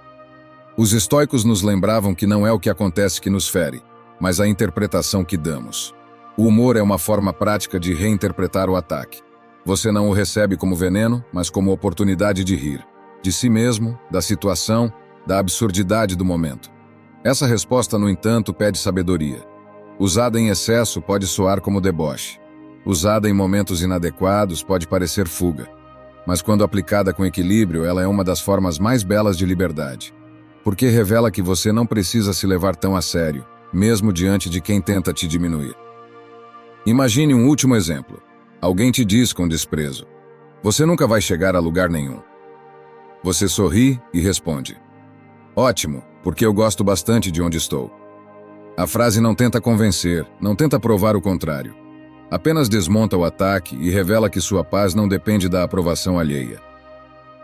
Os estoicos nos lembravam que não é o que acontece que nos fere, mas a interpretação que damos. O humor é uma forma prática de reinterpretar o ataque. Você não o recebe como veneno, mas como oportunidade de rir. De si mesmo, da situação, da absurdidade do momento. Essa resposta, no entanto, pede sabedoria. Usada em excesso pode soar como deboche. Usada em momentos inadequados pode parecer fuga. Mas quando aplicada com equilíbrio, ela é uma das formas mais belas de liberdade. Porque revela que você não precisa se levar tão a sério, mesmo diante de quem tenta te diminuir. Imagine um último exemplo. Alguém te diz com desprezo: você nunca vai chegar a lugar nenhum. Você sorri e responde: ótimo, porque eu gosto bastante de onde estou. A frase não tenta convencer, não tenta provar o contrário. Apenas desmonta o ataque e revela que sua paz não depende da aprovação alheia.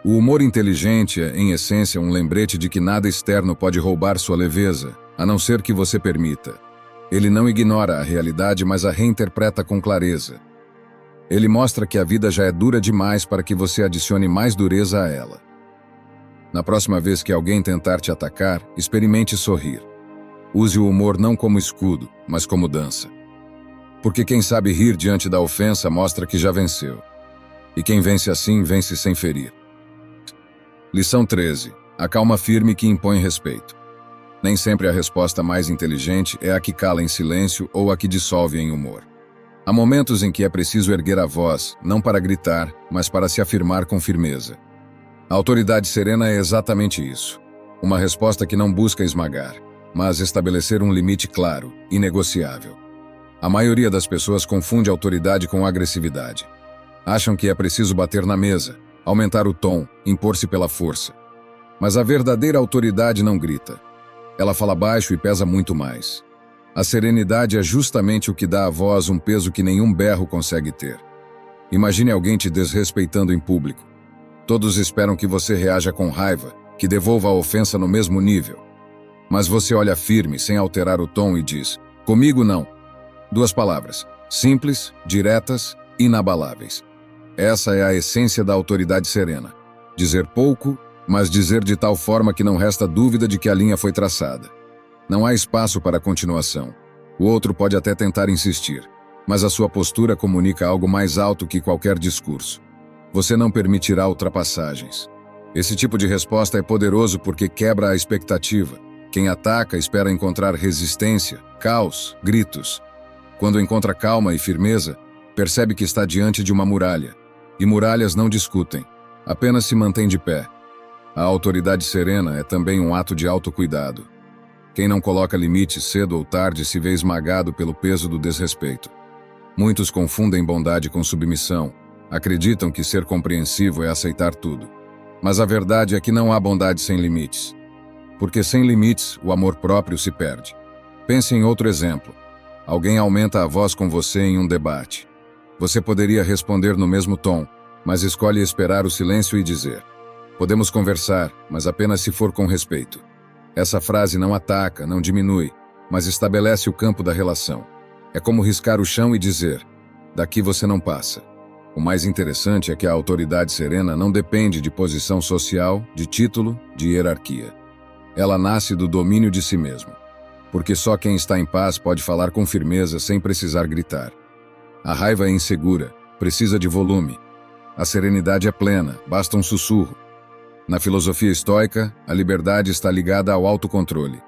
O humor inteligente é, em essência, um lembrete de que nada externo pode roubar sua leveza, a não ser que você permita. Ele não ignora a realidade, mas a reinterpreta com clareza. Ele mostra que a vida já é dura demais para que você adicione mais dureza a ela. Na próxima vez que alguém tentar te atacar, experimente sorrir. Use o humor não como escudo, mas como dança. Porque quem sabe rir diante da ofensa mostra que já venceu. E quem vence assim, vence sem ferir. Lição 13. A calma firme que impõe respeito. Nem sempre a resposta mais inteligente é a que cala em silêncio ou a que dissolve em humor. Há momentos em que é preciso erguer a voz, não para gritar, mas para se afirmar com firmeza. A autoridade serena é exatamente isso. Uma resposta que não busca esmagar, mas estabelecer um limite claro, inegociável. A maioria das pessoas confunde autoridade com agressividade. Acham que é preciso bater na mesa, aumentar o tom, impor-se pela força. Mas a verdadeira autoridade não grita. Ela fala baixo e pesa muito mais. A serenidade é justamente o que dá à voz um peso que nenhum berro consegue ter. Imagine alguém te desrespeitando em público. Todos esperam que você reaja com raiva, que devolva a ofensa no mesmo nível. Mas você olha firme, sem alterar o tom e diz: comigo não. 2 palavras, simples, diretas, inabaláveis. Essa é a essência da autoridade serena. Dizer pouco, mas dizer de tal forma que não resta dúvida de que a linha foi traçada. Não há espaço para continuação. O outro pode até tentar insistir, mas a sua postura comunica algo mais alto que qualquer discurso. Você não permitirá ultrapassagens. Esse tipo de resposta é poderoso porque quebra a expectativa. Quem ataca espera encontrar resistência, caos, gritos. Quando encontra calma e firmeza, percebe que está diante de uma muralha. E muralhas não discutem, apenas se mantêm de pé. A autoridade serena é também um ato de autocuidado. Quem não coloca limites cedo ou tarde se vê esmagado pelo peso do desrespeito. Muitos confundem bondade com submissão, acreditam que ser compreensivo é aceitar tudo. Mas a verdade é que não há bondade sem limites. Porque sem limites, o amor próprio se perde. Pense em outro exemplo. Alguém aumenta a voz com você em um debate. Você poderia responder no mesmo tom, mas escolhe esperar o silêncio e dizer: podemos conversar, mas apenas se for com respeito. Essa frase não ataca, não diminui, mas estabelece o campo da relação. É como riscar o chão e dizer: daqui você não passa. O mais interessante é que a autoridade serena não depende de posição social, de título, de hierarquia. Ela nasce do domínio de si mesmo. Porque só quem está em paz pode falar com firmeza sem precisar gritar. A raiva é insegura, precisa de volume. A serenidade é plena, basta um sussurro. Na filosofia estoica, a liberdade está ligada ao autocontrole.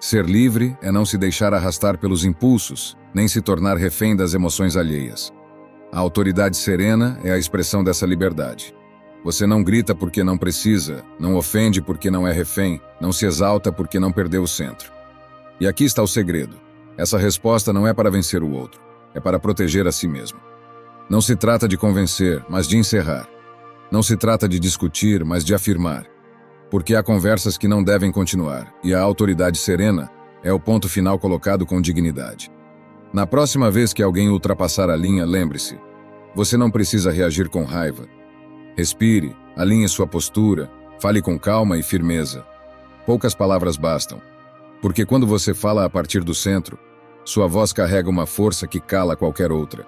Ser livre é não se deixar arrastar pelos impulsos, nem se tornar refém das emoções alheias. A autoridade serena é a expressão dessa liberdade. Você não grita porque não precisa, não ofende porque não é refém, não se exalta porque não perdeu o centro. E aqui está o segredo. Essa resposta não é para vencer o outro, é para proteger a si mesmo. Não se trata de convencer, mas de encerrar. Não se trata de discutir, mas de afirmar. Porque há conversas que não devem continuar, e a autoridade serena é o ponto final colocado com dignidade. Na próxima vez que alguém ultrapassar a linha, lembre-se: você não precisa reagir com raiva. Respire, alinhe sua postura, fale com calma e firmeza. Poucas palavras bastam. Porque quando você fala a partir do centro, sua voz carrega uma força que cala qualquer outra.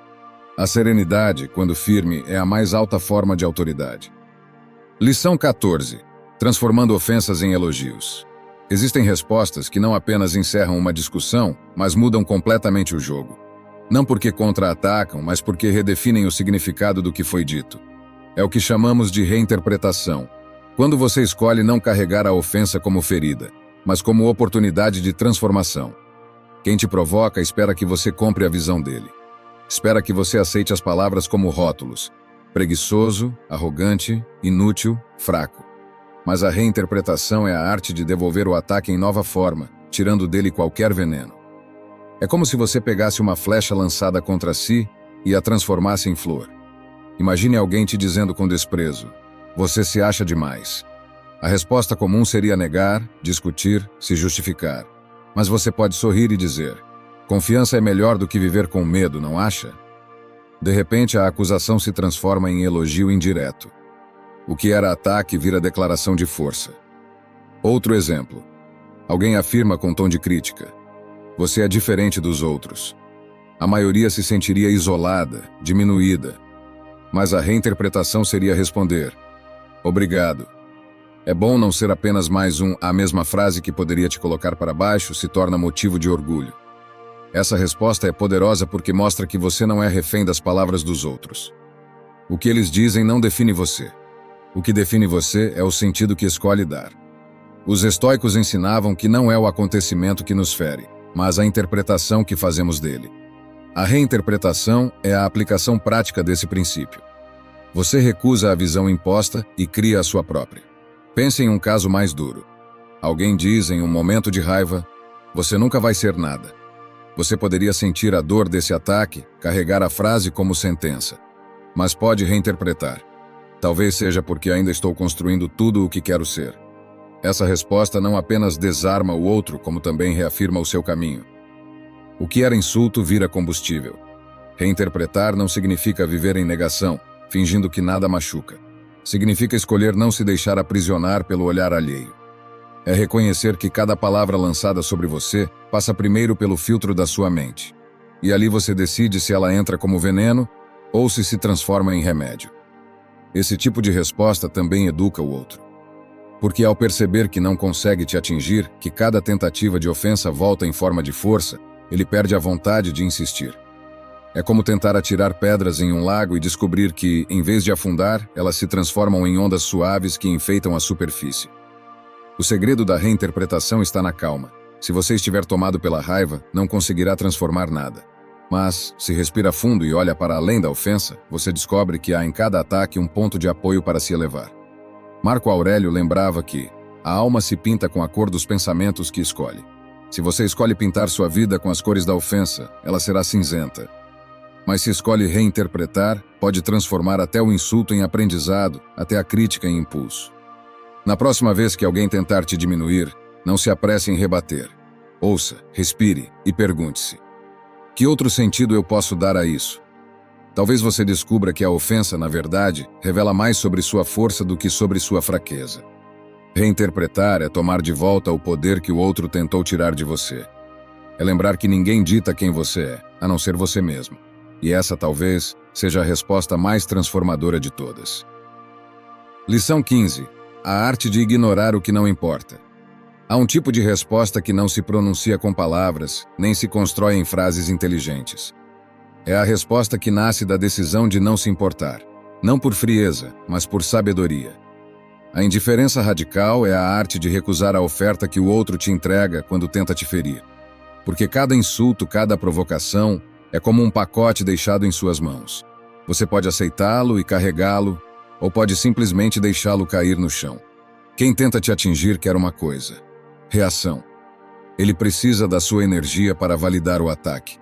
A serenidade, quando firme, é a mais alta forma de autoridade. Lição 14. Transformando ofensas em elogios. Existem respostas que não apenas encerram uma discussão, mas mudam completamente o jogo. Não porque contra-atacam, mas porque redefinem o significado do que foi dito. É o que chamamos de reinterpretação. Quando você escolhe não carregar a ofensa como ferida, mas como oportunidade de transformação. Quem te provoca espera que você compre a visão dele. Espera que você aceite as palavras como rótulos: preguiçoso, arrogante, inútil, fraco. Mas a reinterpretação é a arte de devolver o ataque em nova forma, tirando dele qualquer veneno. É como se você pegasse uma flecha lançada contra si e a transformasse em flor. Imagine alguém te dizendo com desprezo: você se acha demais. A resposta comum seria negar, discutir, se justificar. Mas você pode sorrir e dizer: confiança é melhor do que viver com medo, não acha? De repente, a acusação se transforma em elogio indireto. O que era ataque vira declaração de força. Outro exemplo. Alguém afirma com tom de crítica: você é diferente dos outros. A maioria se sentiria isolada, diminuída. Mas a reinterpretação seria responder: obrigado. É bom não ser apenas mais a mesma frase que poderia te colocar para baixo se torna motivo de orgulho. Essa resposta é poderosa porque mostra que você não é refém das palavras dos outros. O que eles dizem não define você. O que define você é o sentido que escolhe dar. Os estoicos ensinavam que não é o acontecimento que nos fere, mas a interpretação que fazemos dele. A reinterpretação é a aplicação prática desse princípio. Você recusa a visão imposta e cria a sua própria. Pense em um caso mais duro. Alguém diz em um momento de raiva: você nunca vai ser nada. Você poderia sentir a dor desse ataque, carregar a frase como sentença. Mas pode reinterpretar: talvez seja porque ainda estou construindo tudo o que quero ser. Essa resposta não apenas desarma o outro, como também reafirma o seu caminho. O que era insulto vira combustível. Reinterpretar não significa viver em negação, fingindo que nada machuca. Significa escolher não se deixar aprisionar pelo olhar alheio. É reconhecer que cada palavra lançada sobre você passa primeiro pelo filtro da sua mente. E ali você decide se ela entra como veneno ou se transforma em remédio. Esse tipo de resposta também educa o outro. Porque ao perceber que não consegue te atingir, que cada tentativa de ofensa volta em forma de força, ele perde a vontade de insistir. É como tentar atirar pedras em um lago e descobrir que, em vez de afundar, elas se transformam em ondas suaves que enfeitam a superfície. O segredo da reinterpretação está na calma, Se você estiver tomado pela raiva, não conseguirá transformar nada. Mas, se respira fundo e olha para além da ofensa, você descobre que há em cada ataque um ponto de apoio para se elevar. Marco Aurélio lembrava que a alma se pinta com a cor dos pensamentos que escolhe. Se você escolhe pintar sua vida com as cores da ofensa, ela será cinzenta. Mas se escolhe reinterpretar, pode transformar até o insulto em aprendizado, até a crítica em impulso. Na próxima vez que alguém tentar te diminuir, não se apresse em rebater. Ouça, respire e pergunte-se: que outro sentido eu posso dar a isso? Talvez você descubra que a ofensa, na verdade, revela mais sobre sua força do que sobre sua fraqueza. Reinterpretar é tomar de volta o poder que o outro tentou tirar de você. É lembrar que ninguém dita quem você é, a não ser você mesmo. E essa, talvez, seja a resposta mais transformadora de todas. Lição 15. A arte de ignorar o que não importa. Há um tipo de resposta que não se pronuncia com palavras, nem se constrói em frases inteligentes. É a resposta que nasce da decisão de não se importar, não por frieza, mas por sabedoria. A indiferença radical é a arte de recusar a oferta que o outro te entrega quando tenta te ferir. Porque cada insulto, cada provocação, é como um pacote deixado em suas mãos. Você pode aceitá-lo e carregá-lo, ou pode simplesmente deixá-lo cair no chão. Quem tenta te atingir quer uma coisa: reação. Ele precisa da sua energia para validar o ataque.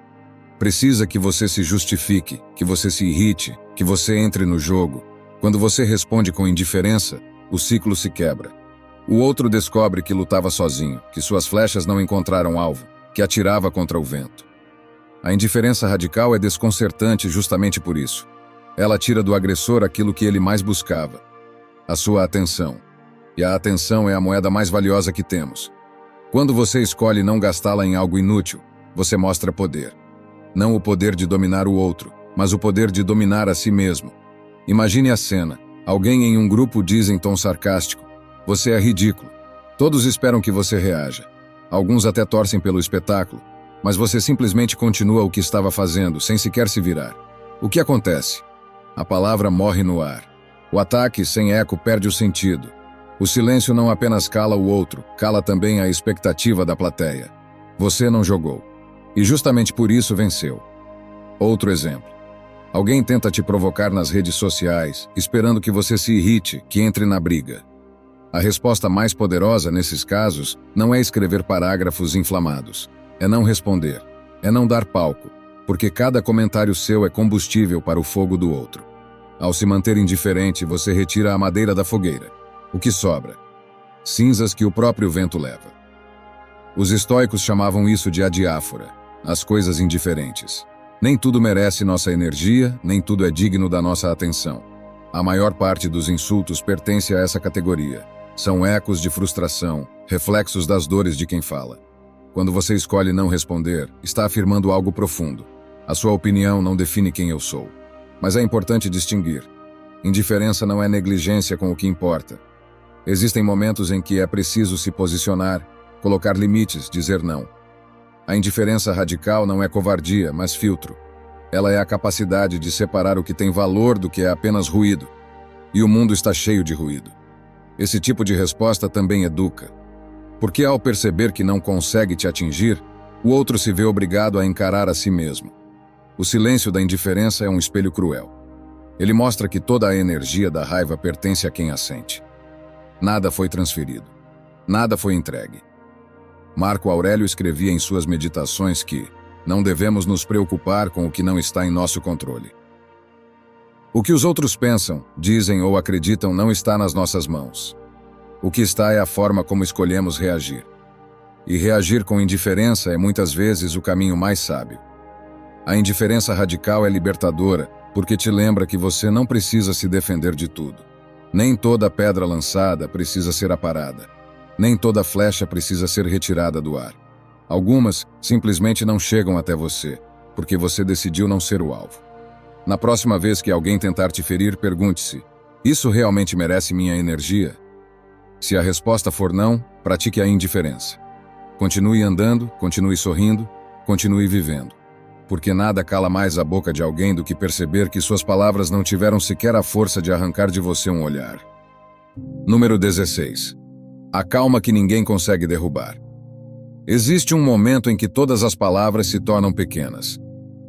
Precisa que você se justifique, que você se irrite, que você entre no jogo. Quando você responde com indiferença, o ciclo se quebra. O outro descobre que lutava sozinho, que suas flechas não encontraram alvo, que atirava contra o vento. A indiferença radical é desconcertante justamente por isso. Ela tira do agressor aquilo que ele mais buscava: a sua atenção. E a atenção é a moeda mais valiosa que temos. Quando você escolhe não gastá-la em algo inútil, você mostra poder. Não o poder de dominar o outro, mas o poder de dominar a si mesmo. Imagine a cena. Alguém em um grupo diz em tom sarcástico: você é ridículo. Todos esperam que você reaja. Alguns até torcem pelo espetáculo, mas você simplesmente continua o que estava fazendo, sem sequer se virar. O que acontece? A palavra morre no ar. O ataque, sem eco, perde o sentido. O silêncio não apenas cala o outro, cala também a expectativa da plateia. Você não jogou. E justamente por isso venceu. Outro exemplo. Alguém tenta te provocar nas redes sociais, esperando que você se irrite, que entre na briga. A resposta mais poderosa nesses casos não é escrever parágrafos inflamados. É não responder. É não dar palco, porque cada comentário seu é combustível para o fogo do outro. Ao se manter indiferente, você retira a madeira da fogueira. O que sobra? Cinzas que o próprio vento leva. Os estoicos chamavam isso de adiáfora, as coisas indiferentes. Nem tudo merece nossa energia, nem tudo é digno da nossa atenção. A maior parte dos insultos pertence a essa categoria. São ecos de frustração, reflexos das dores de quem fala. Quando você escolhe não responder, está afirmando algo profundo. A sua opinião não define quem eu sou. Mas é importante distinguir. Indiferença não é negligência com o que importa. Existem momentos em que é preciso se posicionar, colocar limites, dizer não. A indiferença radical não é covardia, mas filtro. Ela é a capacidade de separar o que tem valor do que é apenas ruído. E o mundo está cheio de ruído. Esse tipo de resposta também educa. Porque ao perceber que não consegue te atingir, o outro se vê obrigado a encarar a si mesmo. O silêncio da indiferença é um espelho cruel. Ele mostra que toda a energia da raiva pertence a quem a sente. Nada foi transferido. Nada foi entregue. Marco Aurélio escrevia em suas meditações que não devemos nos preocupar com o que não está em nosso controle. O que os outros pensam, dizem ou acreditam não está nas nossas mãos. O que está é a forma como escolhemos reagir. E reagir com indiferença é muitas vezes o caminho mais sábio. A indiferença radical é libertadora, porque te lembra que você não precisa se defender de tudo. Nem toda pedra lançada precisa ser aparada. Nem toda flecha precisa ser retirada do ar. Algumas simplesmente não chegam até você, porque você decidiu não ser o alvo. Na próxima vez que alguém tentar te ferir, pergunte-se: isso realmente merece minha energia? Se a resposta for não, pratique a indiferença. Continue andando, continue sorrindo, continue vivendo. Porque nada cala mais a boca de alguém do que perceber que suas palavras não tiveram sequer a força de arrancar de você um olhar. Número 16. A calma que ninguém consegue derrubar. Existe um momento em que todas as palavras se tornam pequenas.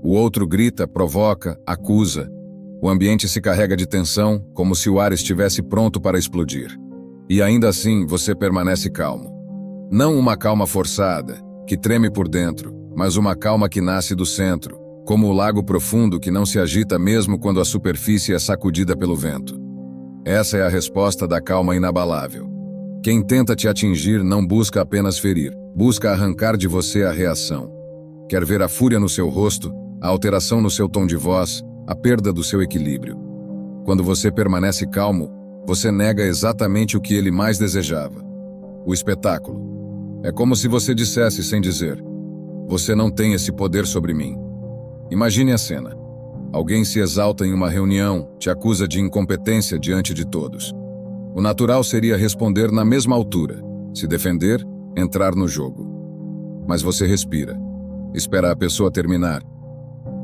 O outro grita, provoca, acusa. O ambiente se carrega de tensão, como se o ar estivesse pronto para explodir. E ainda assim, você permanece calmo. Não uma calma forçada, que treme por dentro, mas uma calma que nasce do centro, como o lago profundo que não se agita mesmo quando a superfície é sacudida pelo vento. Essa é a resposta da calma inabalável. Quem tenta te atingir não busca apenas ferir, busca arrancar de você a reação. Quer ver a fúria no seu rosto, a alteração no seu tom de voz, a perda do seu equilíbrio. Quando você permanece calmo, você nega exatamente o que ele mais desejava: o espetáculo. É como se você dissesse sem dizer: você não tem esse poder sobre mim. Imagine a cena. Alguém se exalta em uma reunião, te acusa de incompetência diante de todos. O natural seria responder na mesma altura, se defender, entrar no jogo. Mas você respira, espera a pessoa terminar,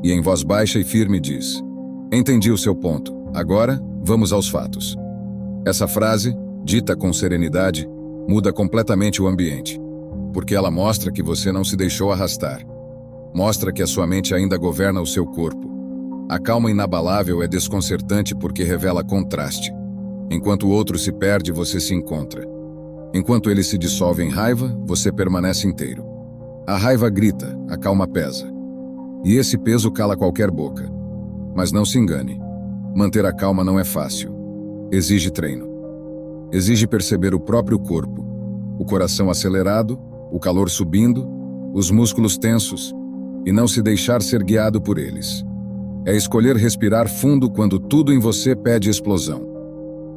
e em voz baixa e firme diz: entendi o seu ponto, agora vamos aos fatos. Essa frase, dita com serenidade, muda completamente o ambiente, porque ela mostra que você não se deixou arrastar. Mostra que a sua mente ainda governa o seu corpo. A calma inabalável é desconcertante porque revela contraste. Enquanto o outro se perde, você se encontra. Enquanto ele se dissolve em raiva, você permanece inteiro. A raiva grita, a calma pesa. E esse peso cala qualquer boca. Mas não se engane. Manter a calma não é fácil. Exige treino. Exige perceber o próprio corpo. O coração acelerado, o calor subindo, os músculos tensos, e não se deixar ser guiado por eles. É escolher respirar fundo quando tudo em você pede explosão.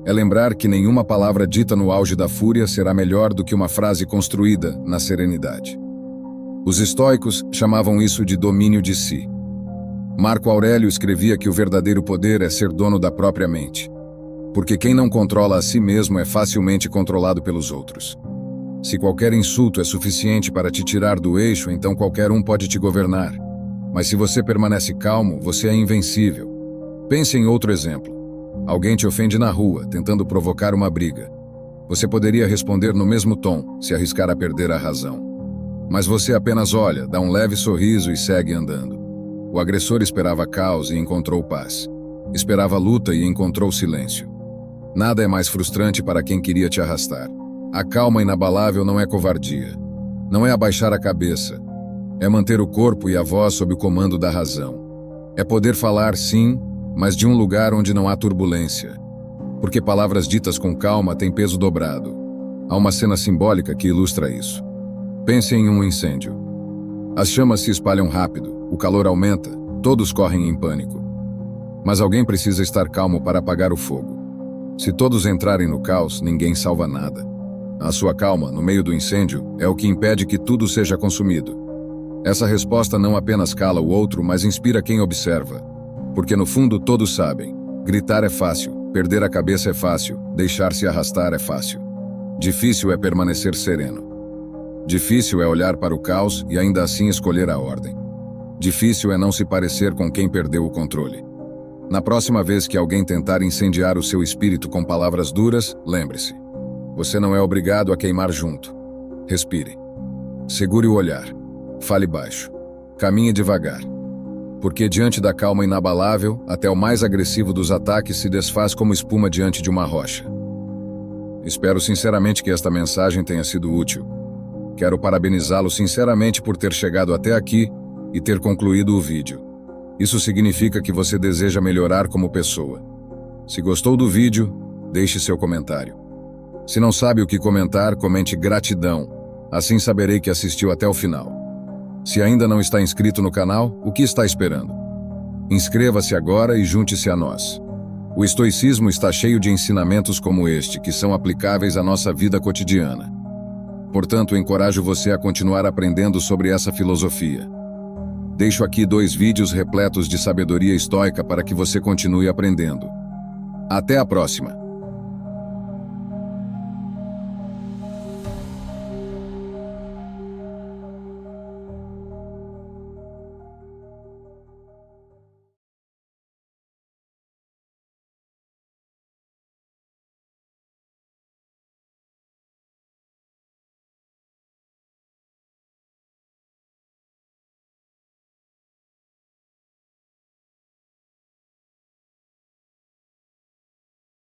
É lembrar que nenhuma palavra dita no auge da fúria será melhor do que uma frase construída na serenidade. Os estoicos chamavam isso de domínio de si. Marco Aurélio escrevia que o verdadeiro poder é ser dono da própria mente, porque quem não controla a si mesmo é facilmente controlado pelos outros. Se qualquer insulto é suficiente para te tirar do eixo, então qualquer um pode te governar. Mas se você permanece calmo, você é invencível. Pense em outro exemplo. Alguém te ofende na rua, tentando provocar uma briga. Você poderia responder no mesmo tom, se arriscar a perder a razão. Mas você apenas olha, dá um leve sorriso e segue andando. O agressor esperava caos e encontrou paz. Esperava luta e encontrou silêncio. Nada é mais frustrante para quem queria te arrastar. A calma inabalável não é covardia. Não é abaixar a cabeça. É manter o corpo e a voz sob o comando da razão. É poder falar, sim, mas de um lugar onde não há turbulência. Porque palavras ditas com calma têm peso dobrado. Há uma cena simbólica que ilustra isso. Pense em um incêndio. As chamas se espalham rápido, o calor aumenta, todos correm em pânico. Mas alguém precisa estar calmo para apagar o fogo. Se todos entrarem no caos, ninguém salva nada. A sua calma, no meio do incêndio, é o que impede que tudo seja consumido. Essa resposta não apenas cala o outro, mas inspira quem observa. Porque no fundo todos sabem, gritar é fácil, perder a cabeça é fácil, deixar-se arrastar é fácil. Difícil é permanecer sereno. Difícil é olhar para o caos e ainda assim escolher a ordem. Difícil é não se parecer com quem perdeu o controle. Na próxima vez que alguém tentar incendiar o seu espírito com palavras duras, lembre-se: você não é obrigado a queimar junto. Respire. Segure o olhar. Fale baixo. Caminhe devagar. Porque diante da calma inabalável, até o mais agressivo dos ataques se desfaz como espuma diante de uma rocha. Espero sinceramente que esta mensagem tenha sido útil. Quero parabenizá-lo sinceramente por ter chegado até aqui e ter concluído o vídeo. Isso significa que você deseja melhorar como pessoa. Se gostou do vídeo, deixe seu comentário. Se não sabe o que comentar, comente gratidão. Assim saberei que assistiu até o final. Se ainda não está inscrito no canal, o que está esperando? Inscreva-se agora e junte-se a nós. O estoicismo está cheio de ensinamentos como este, que são aplicáveis à nossa vida cotidiana. Portanto, encorajo você a continuar aprendendo sobre essa filosofia. Deixo aqui 2 vídeos repletos de sabedoria estoica para que você continue aprendendo. Até a próxima!